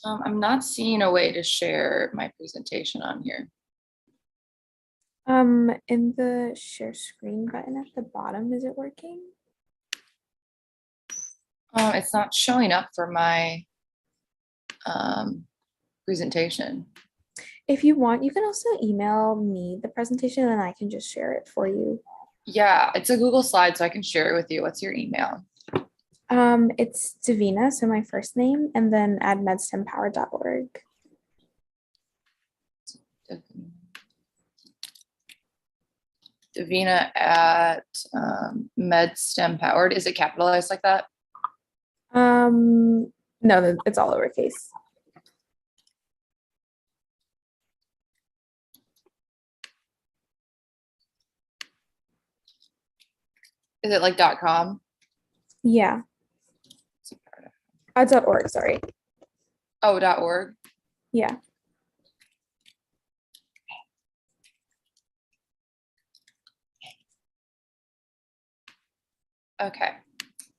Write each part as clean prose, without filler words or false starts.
I'm not seeing a way to share my presentation on here. In the share screen button at the bottom, is it working? It's not showing up for my presentation. If you want, you can also email me the presentation and I can just share it for you. Yeah, it's a Google slide, so I can share it with you. What's your email? It's Davina, so my first name, and then at medstempower.org. Davina at MedStem Powered. Is it capitalized like that? No, it's all lowercase. Is it like .com? Yeah. .org, sorry. Oh, .org. Yeah. Okay.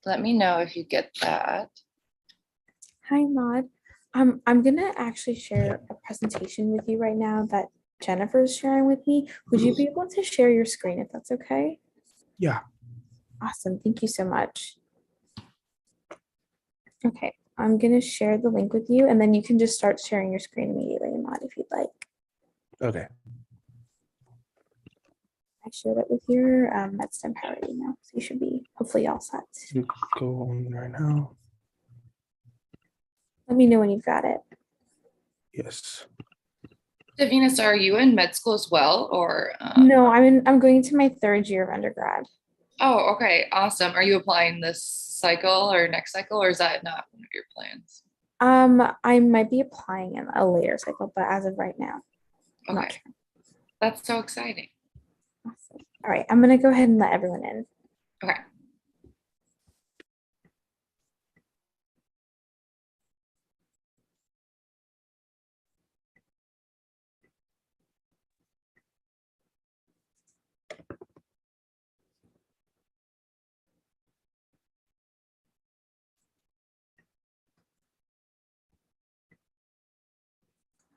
Let me know if you get that. Hi, Maud. I'm gonna actually share a presentation with you right now that Jennifer is sharing with me. Would you be able to share your screen if that's okay? Yeah. Awesome. Thank you so much. Okay, I'm gonna share the link with you and then you can just start sharing your screen immediately, Maud, if you'd like. Okay. I shared it with your MedStem Power email, so you should be hopefully all set. Go on right now. Let me know when you've got it. Yes. Davina, so are you in med school as well, or? No, I'm going to my third year of undergrad. Oh, okay, awesome. Are you applying this cycle or next cycle, or is that not one of your plans? I might be applying in a later cycle, but as of right now, I'm not Okay, sure. that's so exciting. Awesome. All right, I'm gonna go ahead and let everyone in. Okay.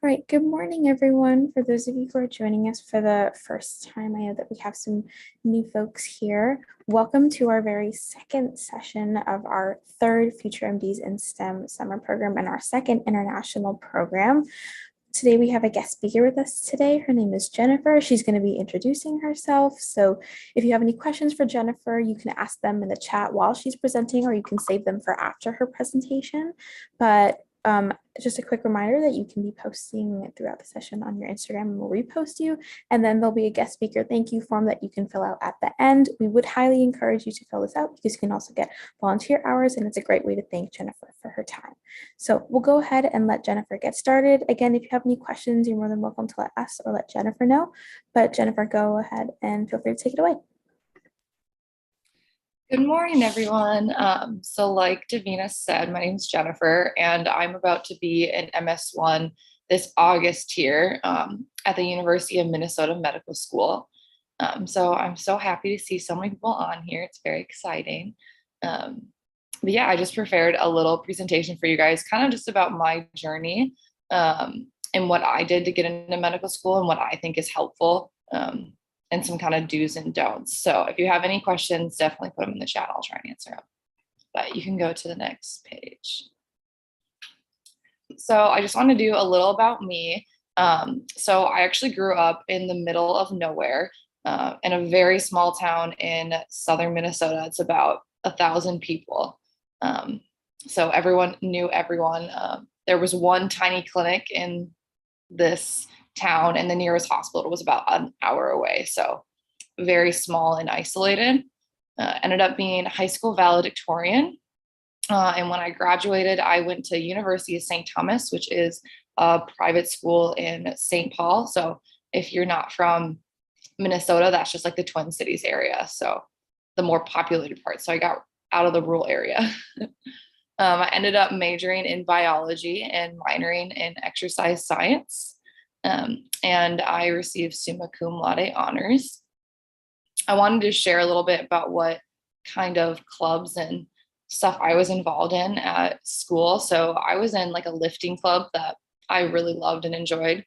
All right, good morning, everyone. For those of you who are joining us for the first time, I know that we have some new folks here. Welcome to our very second session of our third Future MDs in STEM summer program and our second international program. Today we have a guest speaker with us today. Her name is Jennifer. She's going to be introducing herself. So if you have any questions for Jennifer, you can ask them in the chat while she's presenting, or you can save them for after her presentation. But just a quick reminder that you can be posting throughout the session on your Instagram, and we'll repost you. And then there'll be a guest speaker thank you form that you can fill out at the end. We would highly encourage you to fill this out because you can also get volunteer hours, and it's a great way to thank Jennifer for her time. So we'll go ahead and let Jennifer get started. Again, if you have any questions, you're more than welcome to let us or let Jennifer know. But Jennifer, go ahead and feel free to take it away. Good morning, everyone. So like Davina said, my name is Jennifer, and I'm about to be an MS1 this August here at the University of Minnesota Medical School. So I'm so happy to see so many people on here. It's very exciting. But yeah, I just prepared a little presentation for you guys, kind of just about my journey and what I did to get into medical school and what I think is helpful. And some kind of do's and don'ts. So if you have any questions, definitely put them in the chat. I'll try and answer them. But you can go to the next page. So I just want to do a little about me. So I actually grew up in the middle of nowhere in a very small town in southern Minnesota. It's about 1,000 people. So everyone knew everyone. There was one tiny clinic in this town, and the nearest hospital was about an hour away. So very small and isolated. Ended up being high school valedictorian. And when I graduated, I went to University of St. Thomas, which is a private school in St. Paul. So if you're not from Minnesota, that's just like the Twin Cities area. So the more populated part. So I got out of the rural area. I ended up majoring in biology and minoring in exercise science. And I received summa cum laude honors. I wanted to share a little bit about what kind of clubs and stuff I was involved in at school. So I was in like a lifting club that I really loved and enjoyed.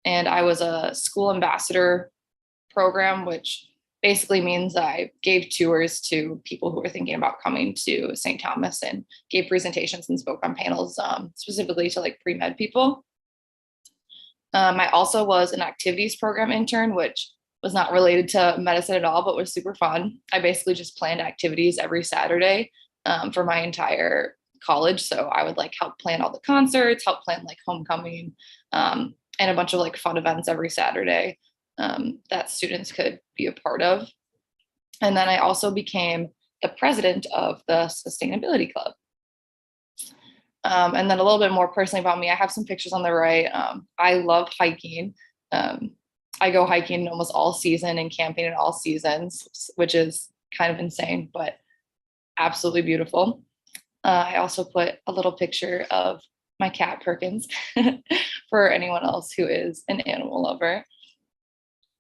And I was a school ambassador program, which basically means that I gave tours to people who were thinking about coming to St. Thomas and gave presentations and spoke on panels specifically to like pre-med people. I also was an activities program intern, which was not related to medicine at all, but was super fun. I basically just planned activities every Saturday for my entire college. So I would like help plan all the concerts, help plan like homecoming, and a bunch of like fun events every Saturday that students could be a part of. And then I also became the president of the Sustainability Club. And then a little bit more personally about me, I have some pictures on the right. I love hiking. I go hiking in almost all season and camping in all seasons, which is kind of insane, but absolutely beautiful. I also put a little picture of my cat Perkins for anyone else who is an animal lover.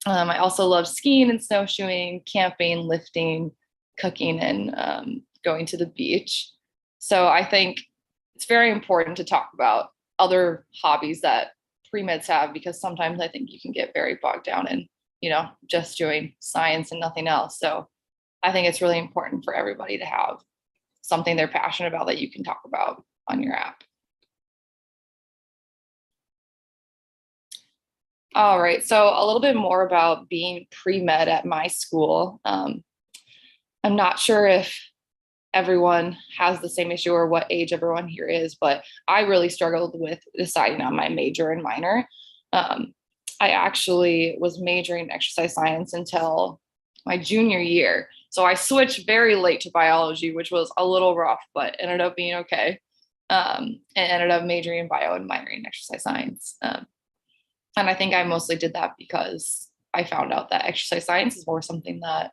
I also love skiing and snowshoeing, camping, lifting, cooking, and going to the beach. So I think it's very important to talk about other hobbies that pre-meds have, because sometimes I think you can get very bogged down in, just doing science and nothing else. So I think it's really important for everybody to have something they're passionate about that you can talk about on your app. All right, so a little bit more about being pre-med at my school. I'm not sure if everyone has the same issue or what age everyone here is, but I really struggled with deciding on my major and minor. I actually was majoring in exercise science until my junior year. So I switched very late to biology, which was a little rough, but ended up being okay. And ended up majoring in bio and minoring in exercise science. And I think I mostly did that because I found out that exercise science is more something that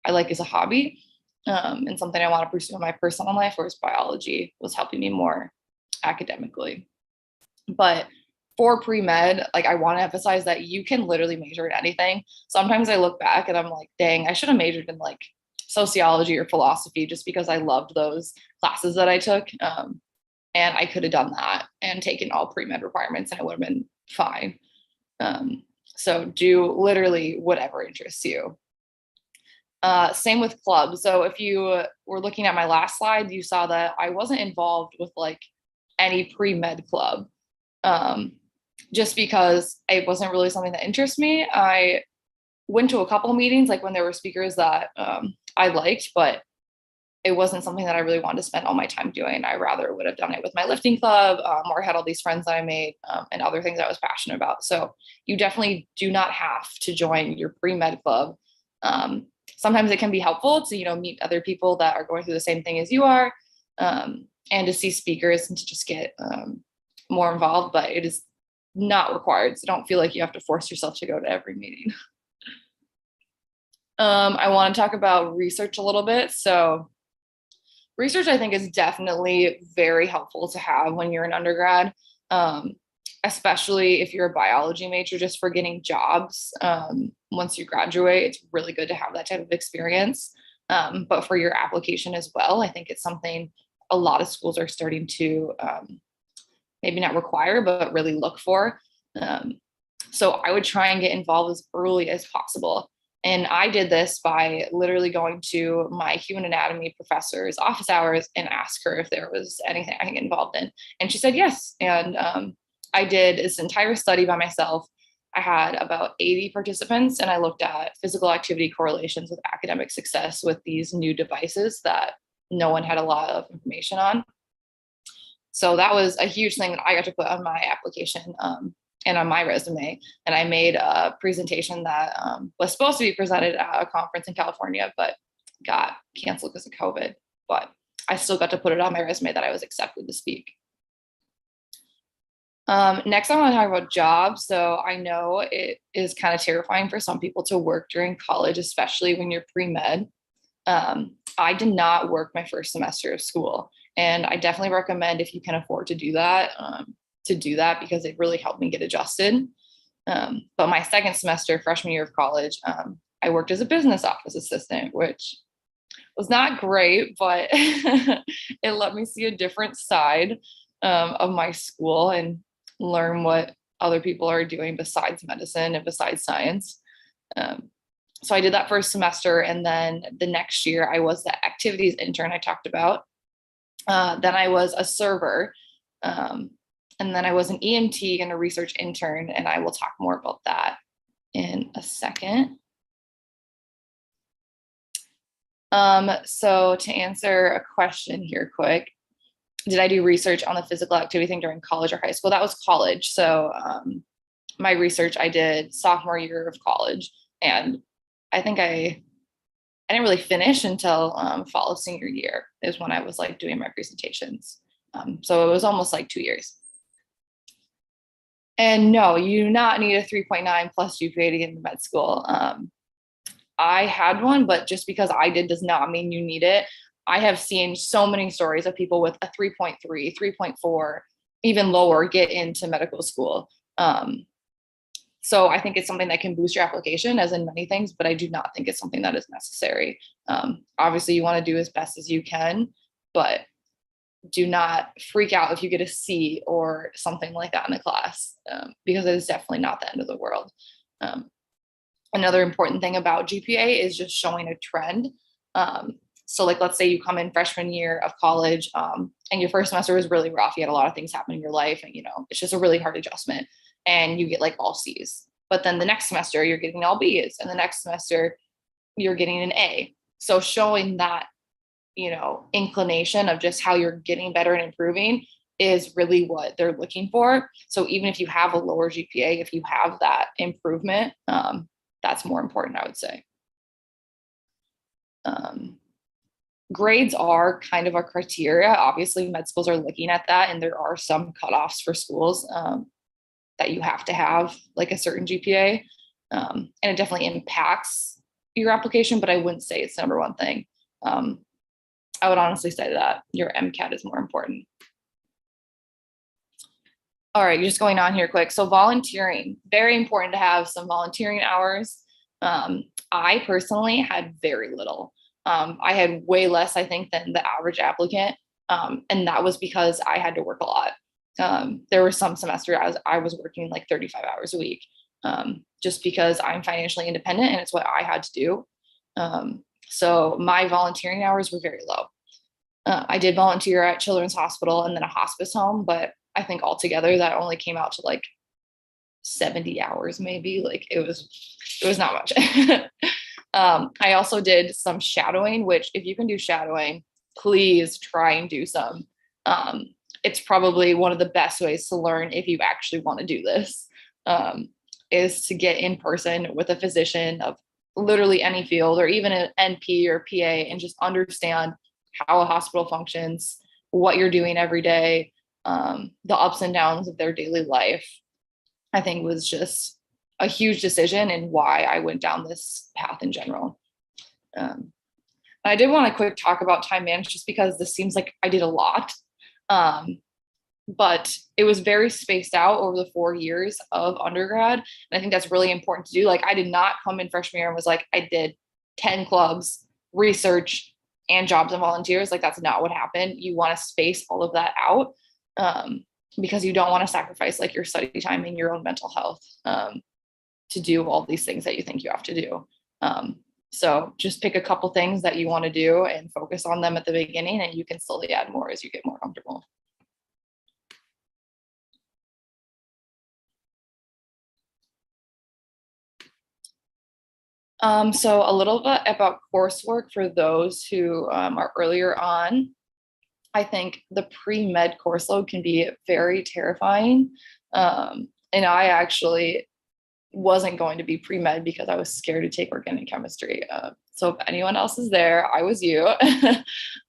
I like as a hobby. And something I want to pursue in my personal life, whereas biology was helping me more academically. But for pre-med, like I want to emphasize that you can literally major in anything. Sometimes I look back and I'm like, dang, I should have majored in like sociology or philosophy just because I loved those classes that I took. And I could have done that and taken all pre-med requirements and it would have been fine. So do literally whatever interests you. Same with clubs. So if you were looking at my last slide, you saw that I wasn't involved with like any pre-med club, just because it wasn't really something that interests me. I went to a couple of meetings, like when there were speakers that I liked, but it wasn't something that I really wanted to spend all my time doing. I rather would have done it with my lifting club, or had all these friends that I made, and other things I was passionate about. So you definitely do not have to join your pre-med club. Sometimes it can be helpful to, meet other people that are going through the same thing as you are, and to see speakers and to just get more involved, but it is not required. So don't feel like you have to force yourself to go to every meeting. I want to talk about research a little bit. So research, I think, is definitely very helpful to have when you're an undergrad, especially if you're a biology major, just for getting jobs. Once you graduate, it's really good to have that type of experience. But for your application as well, I think it's something a lot of schools are starting to maybe not require, but really look for. So I would try and get involved as early as possible. And I did this by literally going to my human anatomy professor's office hours and ask her if there was anything I could get involved in. And she said yes. And I did this entire study by myself. I had about 80 participants, and I looked at physical activity correlations with academic success with these new devices that no one had a lot of information on. So that was a huge thing that I got to put on my application and on my resume. And I made a presentation that was supposed to be presented at a conference in California, but got canceled because of COVID. But I still got to put it on my resume that I was accepted to speak. Next, I want to talk about jobs. So I know it is kind of terrifying for some people to work during college, especially when you're pre-med. I did not work my first semester of school, and I definitely recommend, if you can afford to do that, because it really helped me get adjusted. But my second semester, freshman year of college, I worked as a business office assistant, which was not great, but it let me see a different side of my school and learn what other people are doing besides medicine and besides science. So I did that first semester, and then the next year I was the activities intern I talked about. Then I was a server, and then I was an EMT and a research intern, and I will talk more about that in a second. So to answer a question here quick, did I do research on the physical activity thing during college or high school? That was college. So my research I did sophomore year of college, and I think I didn't really finish until fall of senior year is when I was like doing my presentations. So it was almost like 2 years. And no, you do not need a 3.9 plus GPA to get into med school. I had one, but just because I did does not mean you need it. I have seen so many stories of people with a 3.3, 3.4, even lower get into medical school. So I think it's something that can boost your application, as in many things, but I do not think it's something that is necessary. Obviously, you want to do as best as you can, but do not freak out if you get a C or something like that in the class, because it is definitely not the end of the world. Another important thing about GPA is just showing a trend. So like, let's say you come in freshman year of college, and your first semester was really rough. You had a lot of things happen in your life, and it's just a really hard adjustment, and you get like all C's. But then the next semester you're getting all B's, and the next semester you're getting an A. So showing that, inclination of just how you're getting better and improving is really what they're looking for. So even if you have a lower GPA, if you have that improvement, that's more important, I would say. Grades are kind of a criteria. Obviously, med schools are looking at that, and there are some cutoffs for schools that you have to have like a certain GPA, and it definitely impacts your application, but I wouldn't say it's the number one thing. I would honestly say that your Mcat is more important. All right, just going on here quick. So volunteering, very important to have some volunteering hours. I personally had very little. I had way less, I think, than the average applicant. And that was because I had to work a lot. There were some semesters I was working like 35 hours a week, just because I'm financially independent and it's what I had to do. So my volunteering hours were very low. I did volunteer at Children's Hospital and then a hospice home, but I think altogether that only came out to like 70 hours, maybe. Like it was not much. I also did some shadowing, which if you can do shadowing, please try and do some. It's probably one of the best ways to learn if you actually want to do this, is to get in person with a physician of literally any field, or even an NP or PA, and just understand how a hospital functions, what you're doing every day, the ups and downs of their daily life. I think was just a huge decision and why I went down this path in general. I did want to quick talk about time management, just because this seems like I did a lot, but it was very spaced out over the 4 years of undergrad. And I think that's really important to do. Like, I did not come in freshman year and was like, I did 10 clubs, research, and jobs and volunteers. Like, that's not what happened. You want to space all of that out, because you don't want to sacrifice like your study time and your own mental health to do all these things that you think you have to do. So just pick a couple things that you want to do and focus on them at the beginning, and you can slowly add more as you get more comfortable. So a little bit about coursework for those who are earlier on. I think the pre-med course load can be very terrifying. And I actually wasn't going to be pre-med because I was scared to take organic chemistry. So if anyone else is there, I was you.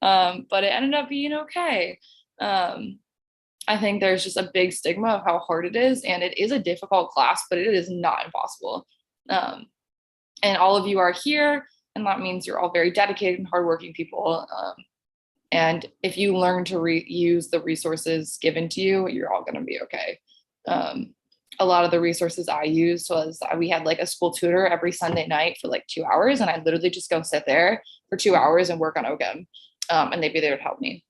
But it ended up being okay. I think there's just a big stigma of how hard it is, and it is a difficult class, but it is not impossible. And all of you are here, and that means you're all very dedicated and hardworking people. And if you learn to use the resources given to you, you're all going to be okay. a lot of the resources I used was we had like a school tutor every Sunday night for like 2 hours. And I literally just go sit there for 2 hours and work on OCHEM. And they'd be there to help me.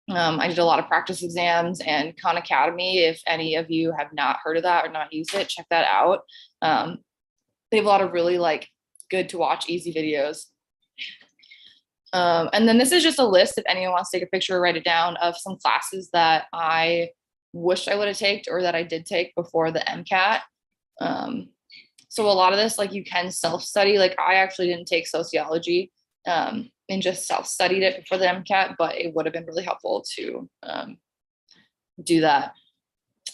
I did a lot of practice exams and Khan Academy. If any of you have not heard of that or not used it, check that out. They have a lot of really like good to watch, easy videos. And then this is just a list, if anyone wants to take a picture or write it down, of some classes that I wish I would have taken or that I did take before the Mcat. So a lot of this, like, you can self-study. Like, I actually didn't take sociology and just self-studied it before the Mcat, but it would have been really helpful to do that.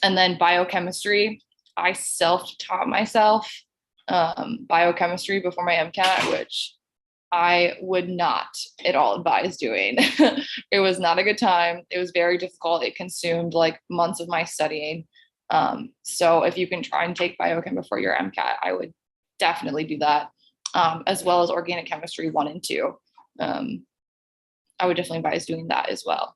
And then biochemistry, I self-taught myself biochemistry before my Mcat, which I would not at all advise doing. It was not a good time. It was very difficult. It consumed like months of my studying. So if you can try and take biochem before your Mcat, I would definitely do that, as well as organic chemistry 1 and 2. I would definitely advise doing that as well.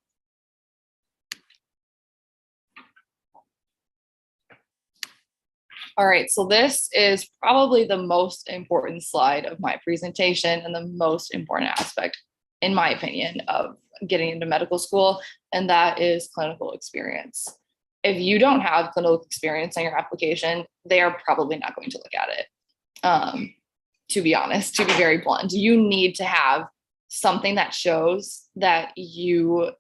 All right, so this is probably the most important slide of my presentation and the most important aspect, in my opinion, of getting into medical school, and that is clinical experience. If you don't have clinical experience on your application, they are probably not going to look at it. To be honest, to be very blunt, you need to have something that shows that you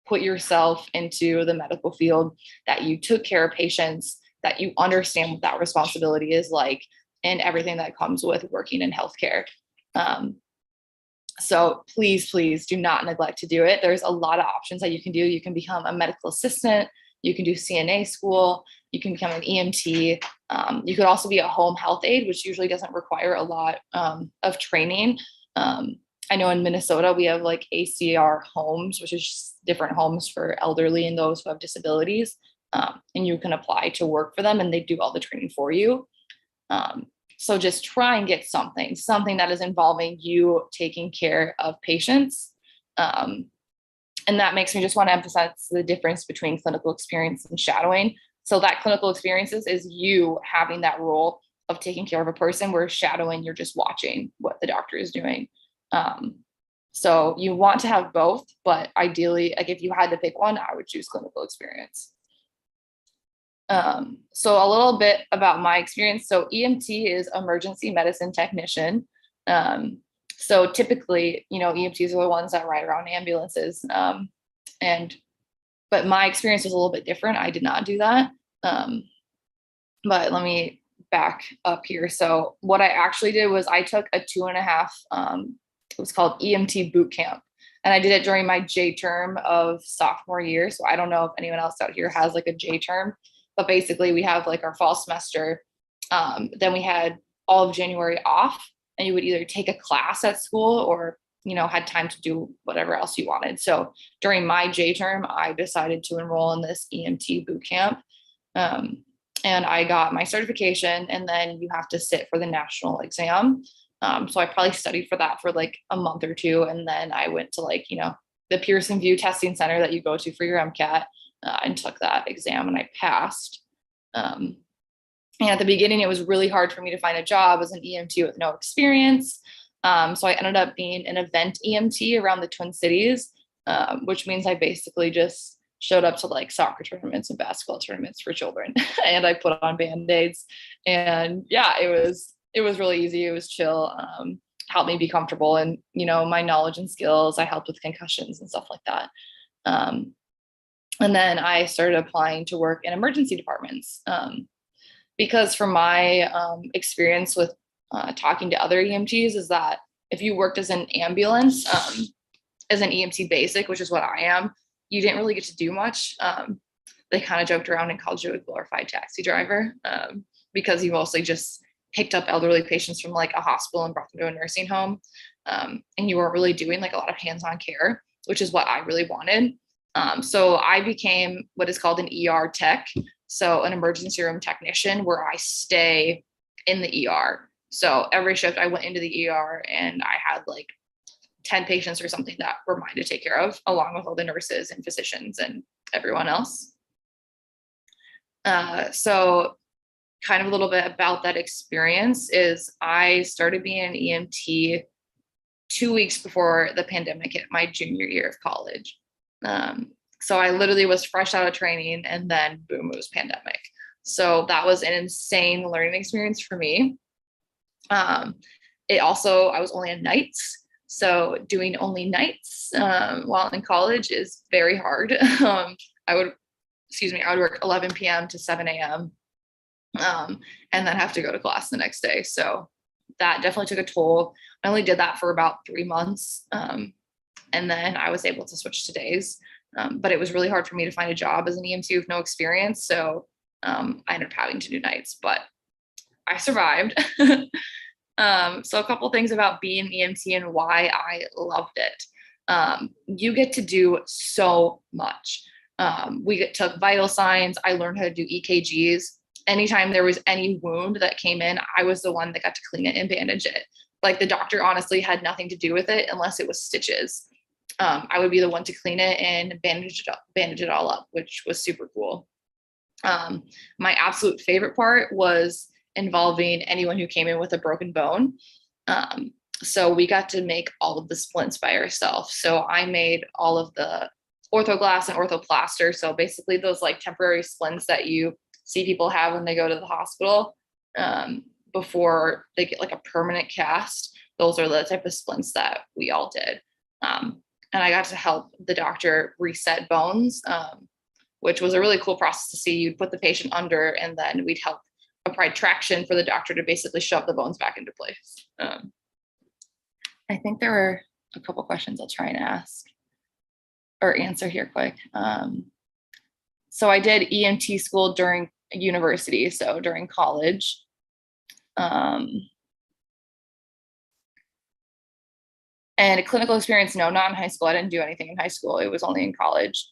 put yourself into the medical field, that you took care of patients, that you understand what that responsibility is like, and everything that comes with working in healthcare. So please do not neglect to do it. There's a lot of options that you can do. You can become a medical assistant. You can do CNA school. You can become an EMT. You could also be a home health aide, which usually doesn't require a lot of training. I know in Minnesota, we have like ACR homes, which is just different homes for elderly and those who have disabilities. And you can apply to work for them and they do all the training for you. So just try and get something that is involving you taking care of patients. And that makes me just want to emphasize the difference between clinical experience and shadowing. So that clinical experiences is you having that role of taking care of a person, where shadowing, you're just watching what the doctor is doing. So you want to have both, but ideally, like if you had to pick one, I would choose clinical experience. So a little bit about my experience. So EMT is emergency medicine technician. So typically, EMTs are the ones that ride around ambulances. But my experience was a little bit different. I did not do that. But let me back up here. So what I actually did was I took a 2.5, it was called Emt Boot Camp. And I did it during my J term of sophomore year. So I don't know if anyone else out here has like a J term, but basically we have like our fall semester. Then we had all of January off, and you would either take a class at school or, had time to do whatever else you wanted. So during my J term, I decided to enroll in this EMT boot camp. And I got my certification, and then you have to sit for the national exam. So I probably studied for that for like a month or two. And then I went to like, the Pearson View Testing Center that you go to for your Mcat, and took that exam, and I passed. And at the beginning, it was really hard for me to find a job as an EMT with no experience. So I ended up being an event EMT around the Twin Cities, which means I basically just showed up to like soccer tournaments and basketball tournaments for children. And I put on Band-Aids, and yeah, it was really easy. It was chill. Helped me be comfortable, and my knowledge and skills. I helped with concussions and stuff like that. And then I started applying to work in emergency departments, because from my experience with talking to other EMTs is that if you worked as an ambulance, as an EMT basic, which is what I am, you didn't really get to do much. They kind of joked around and called you a glorified taxi driver, because you mostly just picked up elderly patients from like a hospital and brought them to a nursing home. And you weren't really doing like a lot of hands-on care, which is what I really wanted. So I became what is called an ER tech. So an emergency room technician, where I stay in the ER. So every shift I went into the ER and I had like 10 patients or something that were mine to take care of, along with all the nurses and physicians and everyone else. So kind of a little bit about that experience is I started being an EMT 2 weeks before the pandemic hit, my junior year of college. So I literally was fresh out of training, and then boom, it was pandemic. So that was an insane learning experience for me. I was only on nights. So doing only nights while in college is very hard. I would work 11 p.m. to 7 a.m. And then have to go to class the next day. So that definitely took a toll. I only did that for about 3 months. And then I was able to switch to days. But it was really hard for me to find a job as an EMT with no experience. So I ended up having to do nights, but I survived. So a couple things about being an EMT and why I loved it. You get to do so much. We took vital signs. I learned how to do EKGs. Anytime there was any wound that came in, I was the one that got to clean it and bandage it. Like the doctor honestly had nothing to do with it unless it was stitches. I would be the one to clean it and bandage it all up, which was super cool. My absolute favorite part was involving anyone who came in with a broken bone. So we got to make all of the splints by ourselves. So I made all of the orthoglass and orthoplaster. So basically those like temporary splints that you see people have when they go to the hospital before they get like a permanent cast. Those are the type of splints that we all did. And I got to help the doctor reset bones, which was a really cool process to see. You'd put the patient under, and then we'd help apply traction for the doctor to basically shove the bones back into place. I think there were a couple questions I'll try and ask or answer here quick. So I did EMT school during university, so during college. And a clinical experience, no, not in high school. I didn't do anything in high school. It was only in college.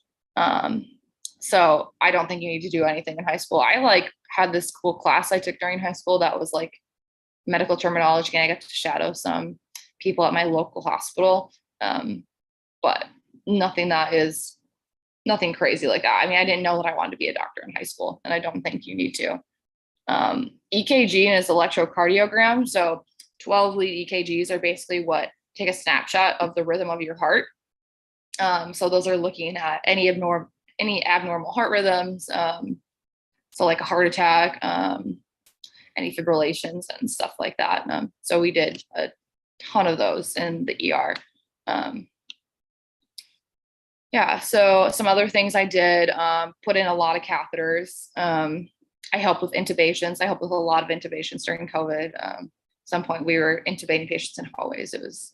So I don't think you need to do anything in high school. I had this cool class I took during high school that was like medical terminology, and I got to shadow some people at my local hospital. But nothing crazy like that. I mean, I didn't know that I wanted to be a doctor in high school, and I don't think you need to. EKG is electrocardiogram. So 12 lead EKGs are basically what take a snapshot of the rhythm of your heart. So those are looking at any abnormal heart rhythms. So like a heart attack, any fibrillations and stuff like that. So we did a ton of those in the ER. So some other things I did, put in a lot of catheters. I helped with intubations. I helped with a lot of intubations during COVID. At some point we were intubating patients in hallways. It was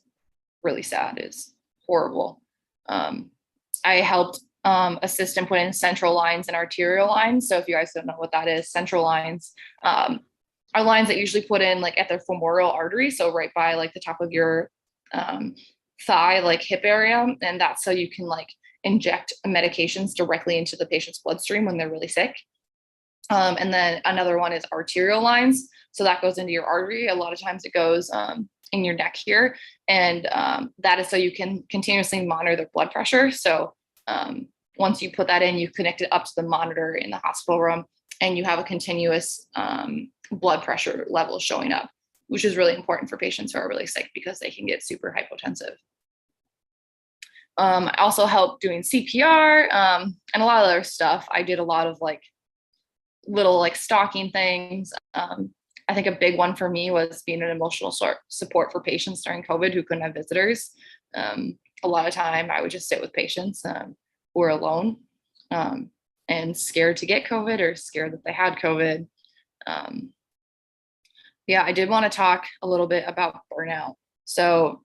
really sad. It's horrible. I helped assist in putting central lines and arterial lines. So if you guys don't know what that is, central lines are lines that usually put in like at the femoral artery. So right by like the top of your thigh, like hip area. And that's so you can like inject medications directly into the patient's bloodstream when they're really sick. And then another one is arterial lines. So that goes into your artery. A lot of times it goes in your neck here. And that is so you can continuously monitor the blood pressure. So once you put that in, you connect it up to the monitor in the hospital room, and you have a continuous blood pressure level showing up, which is really important for patients who are really sick because they can get super hypotensive. I also helped doing CPR and a lot of other stuff. I did a lot of like little like stalking things. I think a big one for me was being an emotional support for patients during COVID who couldn't have visitors. A lot of time I would just sit with patients who were alone and scared to get COVID or scared that they had COVID. I did want to talk a little bit about burnout. So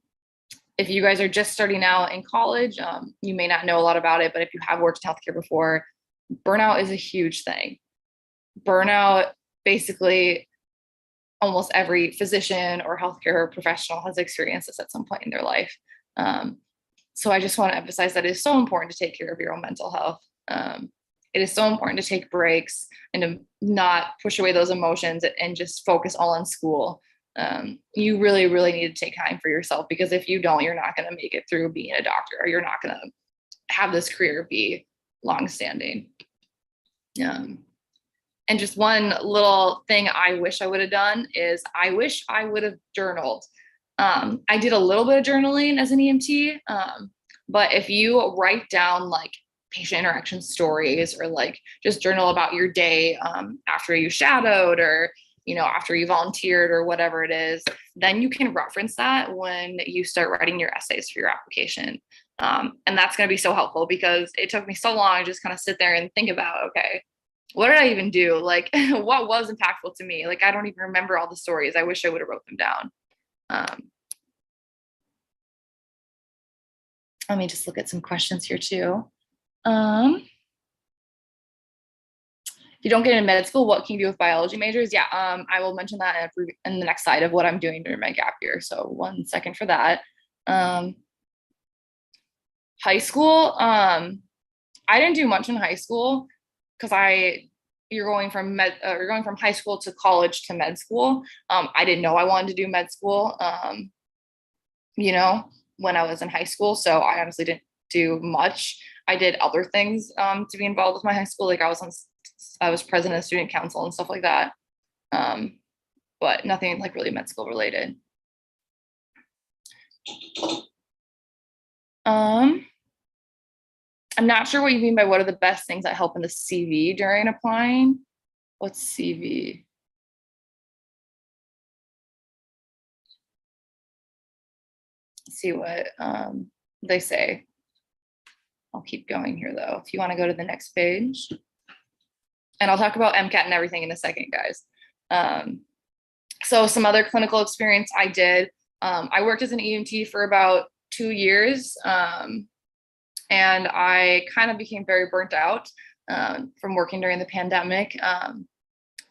if you guys are just starting out in college, you may not know a lot about it, but if you have worked in healthcare before, burnout is a huge thing. Burnout, basically, almost every physician or healthcare professional has experienced this at some point in their life. So I just want to emphasize that it is so important to take care of your own mental health. It is so important to take breaks and to not push away those emotions and just focus all on school. You really, really need to take time for yourself, because if you don't, you're not going to make it through being a doctor, or you're not going to have this career be longstanding. And just one little thing I wish I would have done is I wish I would have journaled. I did a little bit of journaling as an EMT, but if you write down like patient interaction stories or like just journal about your day after you shadowed or after you volunteered or whatever it is, then you can reference that when you start writing your essays for your application. And that's going to be so helpful because it took me so long to just kind of sit there and think about, okay, what did I even do? Like, what was impactful to me? Like, I don't even remember all the stories. I wish I would have wrote them down. Let me just look at some questions here too. If you don't get into med school, what can you do with biology majors? Yeah, I will mention that in the next slide of what I'm doing during my gap year. So 1 second for that. High school, I didn't do much in high school because you're going from high school to college to med school. I didn't know I wanted to do med school, when I was in high school. So I honestly didn't do much. I did other things to be involved with my high school. Like I was president of student council and stuff like that. But nothing like really med school related. I'm not sure what you mean by what are the best things that help in the CV during applying. What's CV? Let's see what they say. I'll keep going here though. If you want to go to the next page. And I'll talk about Mcat and everything in a second, guys. So some other clinical experience I did. I worked as an EMT for about 2 years. And I kind of became very burnt out from working during the pandemic.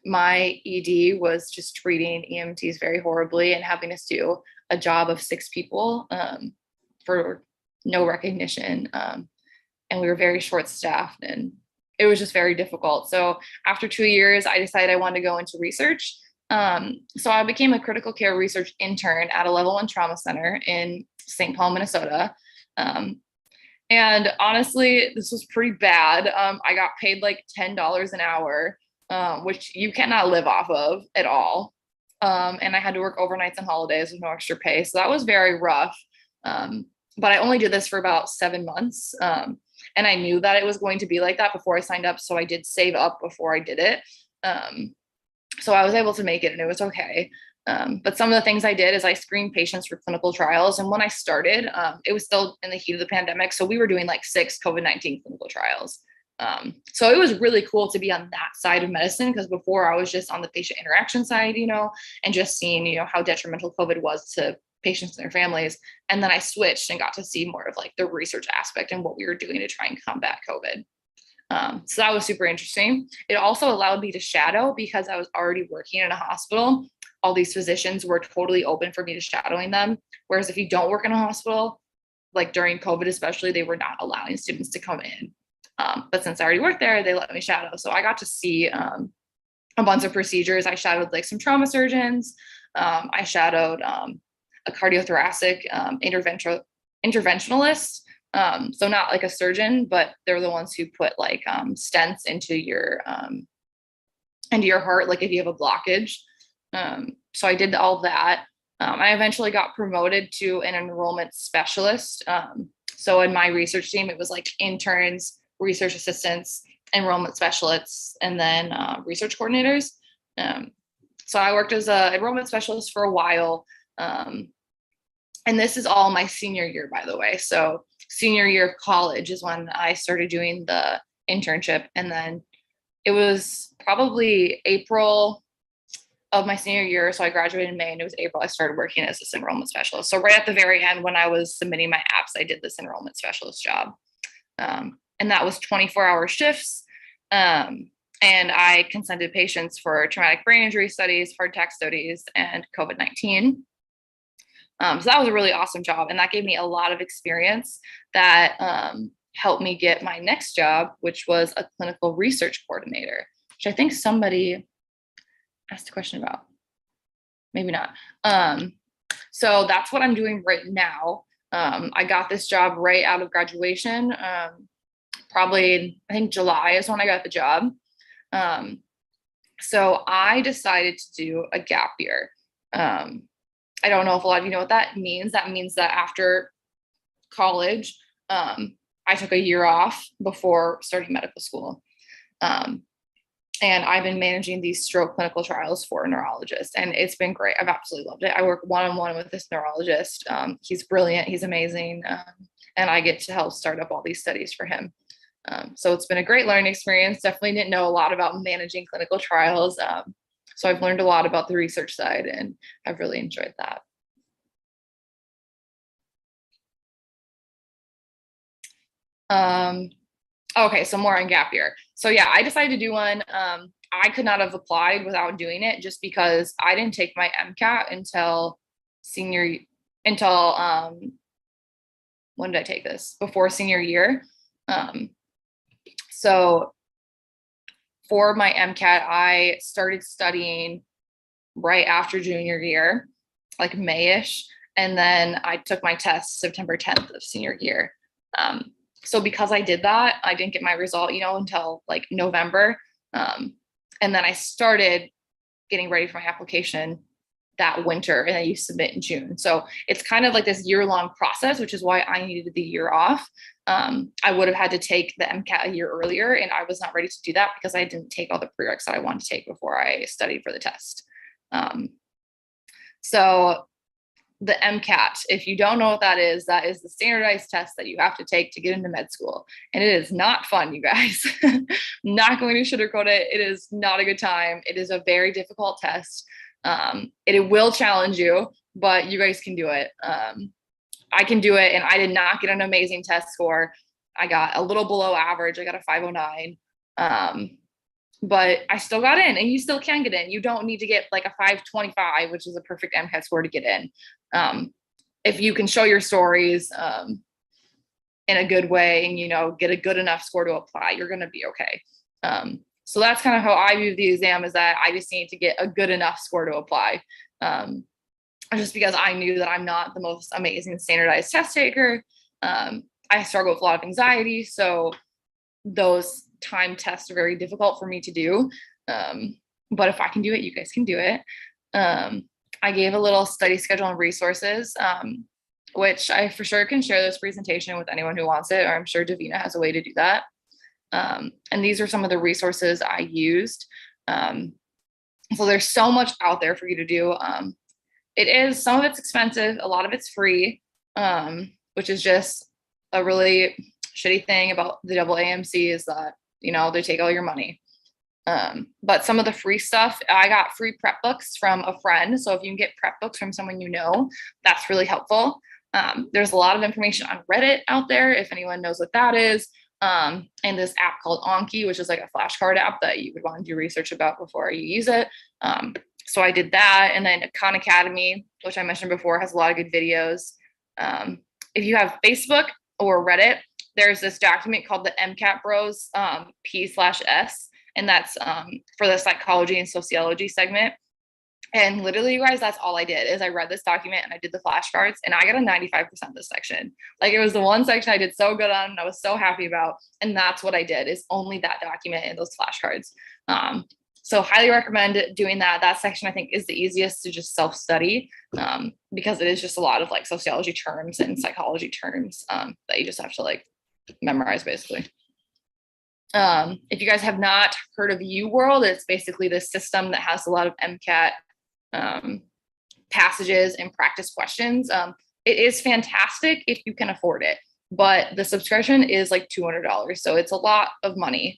My ED was just treating EMTs very horribly and having us do a job of 6 people for no recognition. And we were very short-staffed and it was just very difficult. So after 2 years, I decided I wanted to go into research. So I became a critical care research intern at a level 1 trauma center in St. Paul, Minnesota. And honestly, this was pretty bad. I got paid like $10 an hour, which you cannot live off of at all. And I had to work overnights and holidays with no extra pay. So that was very rough. But I only did this for about 7 months. And I knew that it was going to be like that before I signed up. So I did save up before I did it. So I was able to make it and it was okay. But some of the things I did is I screened patients for clinical trials. And when I started, it was still in the heat of the pandemic. So we were doing like 6 COVID-19 clinical trials. So it was really cool to be on that side of medicine because before I was just on the patient interaction side, and just seeing, how detrimental COVID was to patients and their families. And then I switched and got to see more of like the research aspect and what we were doing to try and combat COVID. So that was super interesting. It also allowed me to shadow because I was already working in a hospital. All these physicians were totally open for me to shadowing them. Whereas if you don't work in a hospital, like during COVID, especially, they were not allowing students to come in. But since I already worked there, they let me shadow. So I got to see a bunch of procedures. I shadowed like some trauma surgeons. I shadowed a cardiothoracic interventionalist. So not like a surgeon, but they're the ones who put like stents into your heart, like if you have a blockage. So I did all that. I eventually got promoted to an enrollment specialist. So in my research team, it was like interns, research assistants, enrollment specialists, and then research coordinators. So I worked as an enrollment specialist for a while. And this is all my senior year, by the way. So senior year of college is when I started doing the internship. And then it was probably April of my senior year. So I graduated in May and it was April. I started working as this enrollment specialist. So right at the very end, when I was submitting my apps, I did this enrollment specialist job. And that was 24-hour shifts. And I consented patients for traumatic brain injury studies, heart attack studies, and COVID-19. So that was a really awesome job. And that gave me a lot of experience that helped me get my next job, which was a clinical research coordinator, which I think somebody asked a question about. Maybe not. So that's what I'm doing right now. I got this job right out of graduation. Probably, I think July is when I got the job. So I decided to do a gap year. I don't know if a lot of you know what that means. That means that after college, I took a year off before starting medical school. And I've been managing these stroke clinical trials for a neurologist, and it's been great. I've absolutely loved it. I work one-on-one with this neurologist. He's brilliant. He's amazing. And I get to help start up all these studies for him. So it's been a great learning experience. Definitely didn't know a lot about managing clinical trials. So I've learned a lot about the research side, and I've really enjoyed that. Okay, so more on gap year. So yeah, I decided to do one. I could not have applied without doing it, just because I didn't take my Mcat until when did I take this? Before senior year. So for my Mcat, I started studying right after junior year, like May-ish. And then I took my test September 10th of senior year. So because I did that, I didn't get my result, until like November. And then I started getting ready for my application that winter, and then you submit in June. So it's kind of like this year-long process, which is why I needed the year off. I would have had to take the Mcat a year earlier, and I was not ready to do that because I didn't take all the prereqs that I wanted to take before I studied for the test. So the Mcat, if you don't know what that is the standardized test that you have to take to get into med school. And it is not fun, you guys. Not going to sugarcoat it. It is not a good time. It is a very difficult test. It will challenge you, but you guys can do it. I can do it, and I did not get an amazing test score. I got a little below average. I got a 509. But I still got in, and you still can get in. You don't need to get like a 525, which is a perfect Mcat score to get in. If you can show your stories in a good way and, get a good enough score to apply, you're going to be okay. So that's kind of how I view the exam, is that I just need to get a good enough score to apply. Just because I knew that I'm not the most amazing standardized test taker. I struggle with a lot of anxiety. So those time tests are very difficult for me to do. But if I can do it, you guys can do it. I gave a little study schedule and resources, which I for sure can share this presentation with anyone who wants it, or I'm sure Davina has a way to do that. And these are some of the resources I used. So there's so much out there for you to do. Some of it's expensive, a lot of it's free, which is just a really shitty thing about the AAMC, is that, they take all your money. But some of the free stuff, I got free prep books from a friend. So if you can get prep books from someone that's really helpful. There's a lot of information on Reddit out there, if anyone knows what that is. And this app called Anki, which is like a flashcard app that you would want to do research about before you use it. So I did that. And then Khan Academy, which I mentioned before, has a lot of good videos. If you have Facebook or Reddit, there's this document called the Mcat Bros P/S. And that's for the psychology and sociology segment. And literally, you guys, that's all I did, is I read this document and I did the flashcards, and I got a 95% this section. Like, it was the one section I did so good on and I was so happy about. And that's what I did, is only that document and those flashcards. So highly recommend doing that. That section, I think, is the easiest to just self-study, because it is just a lot of like sociology terms and psychology terms that you just have to like memorize, basically. If you guys have not heard of UWorld, it's basically this system that has a lot of Mcat passages and practice questions. It is fantastic if you can afford it, but the subscription is like $200, so it's a lot of money.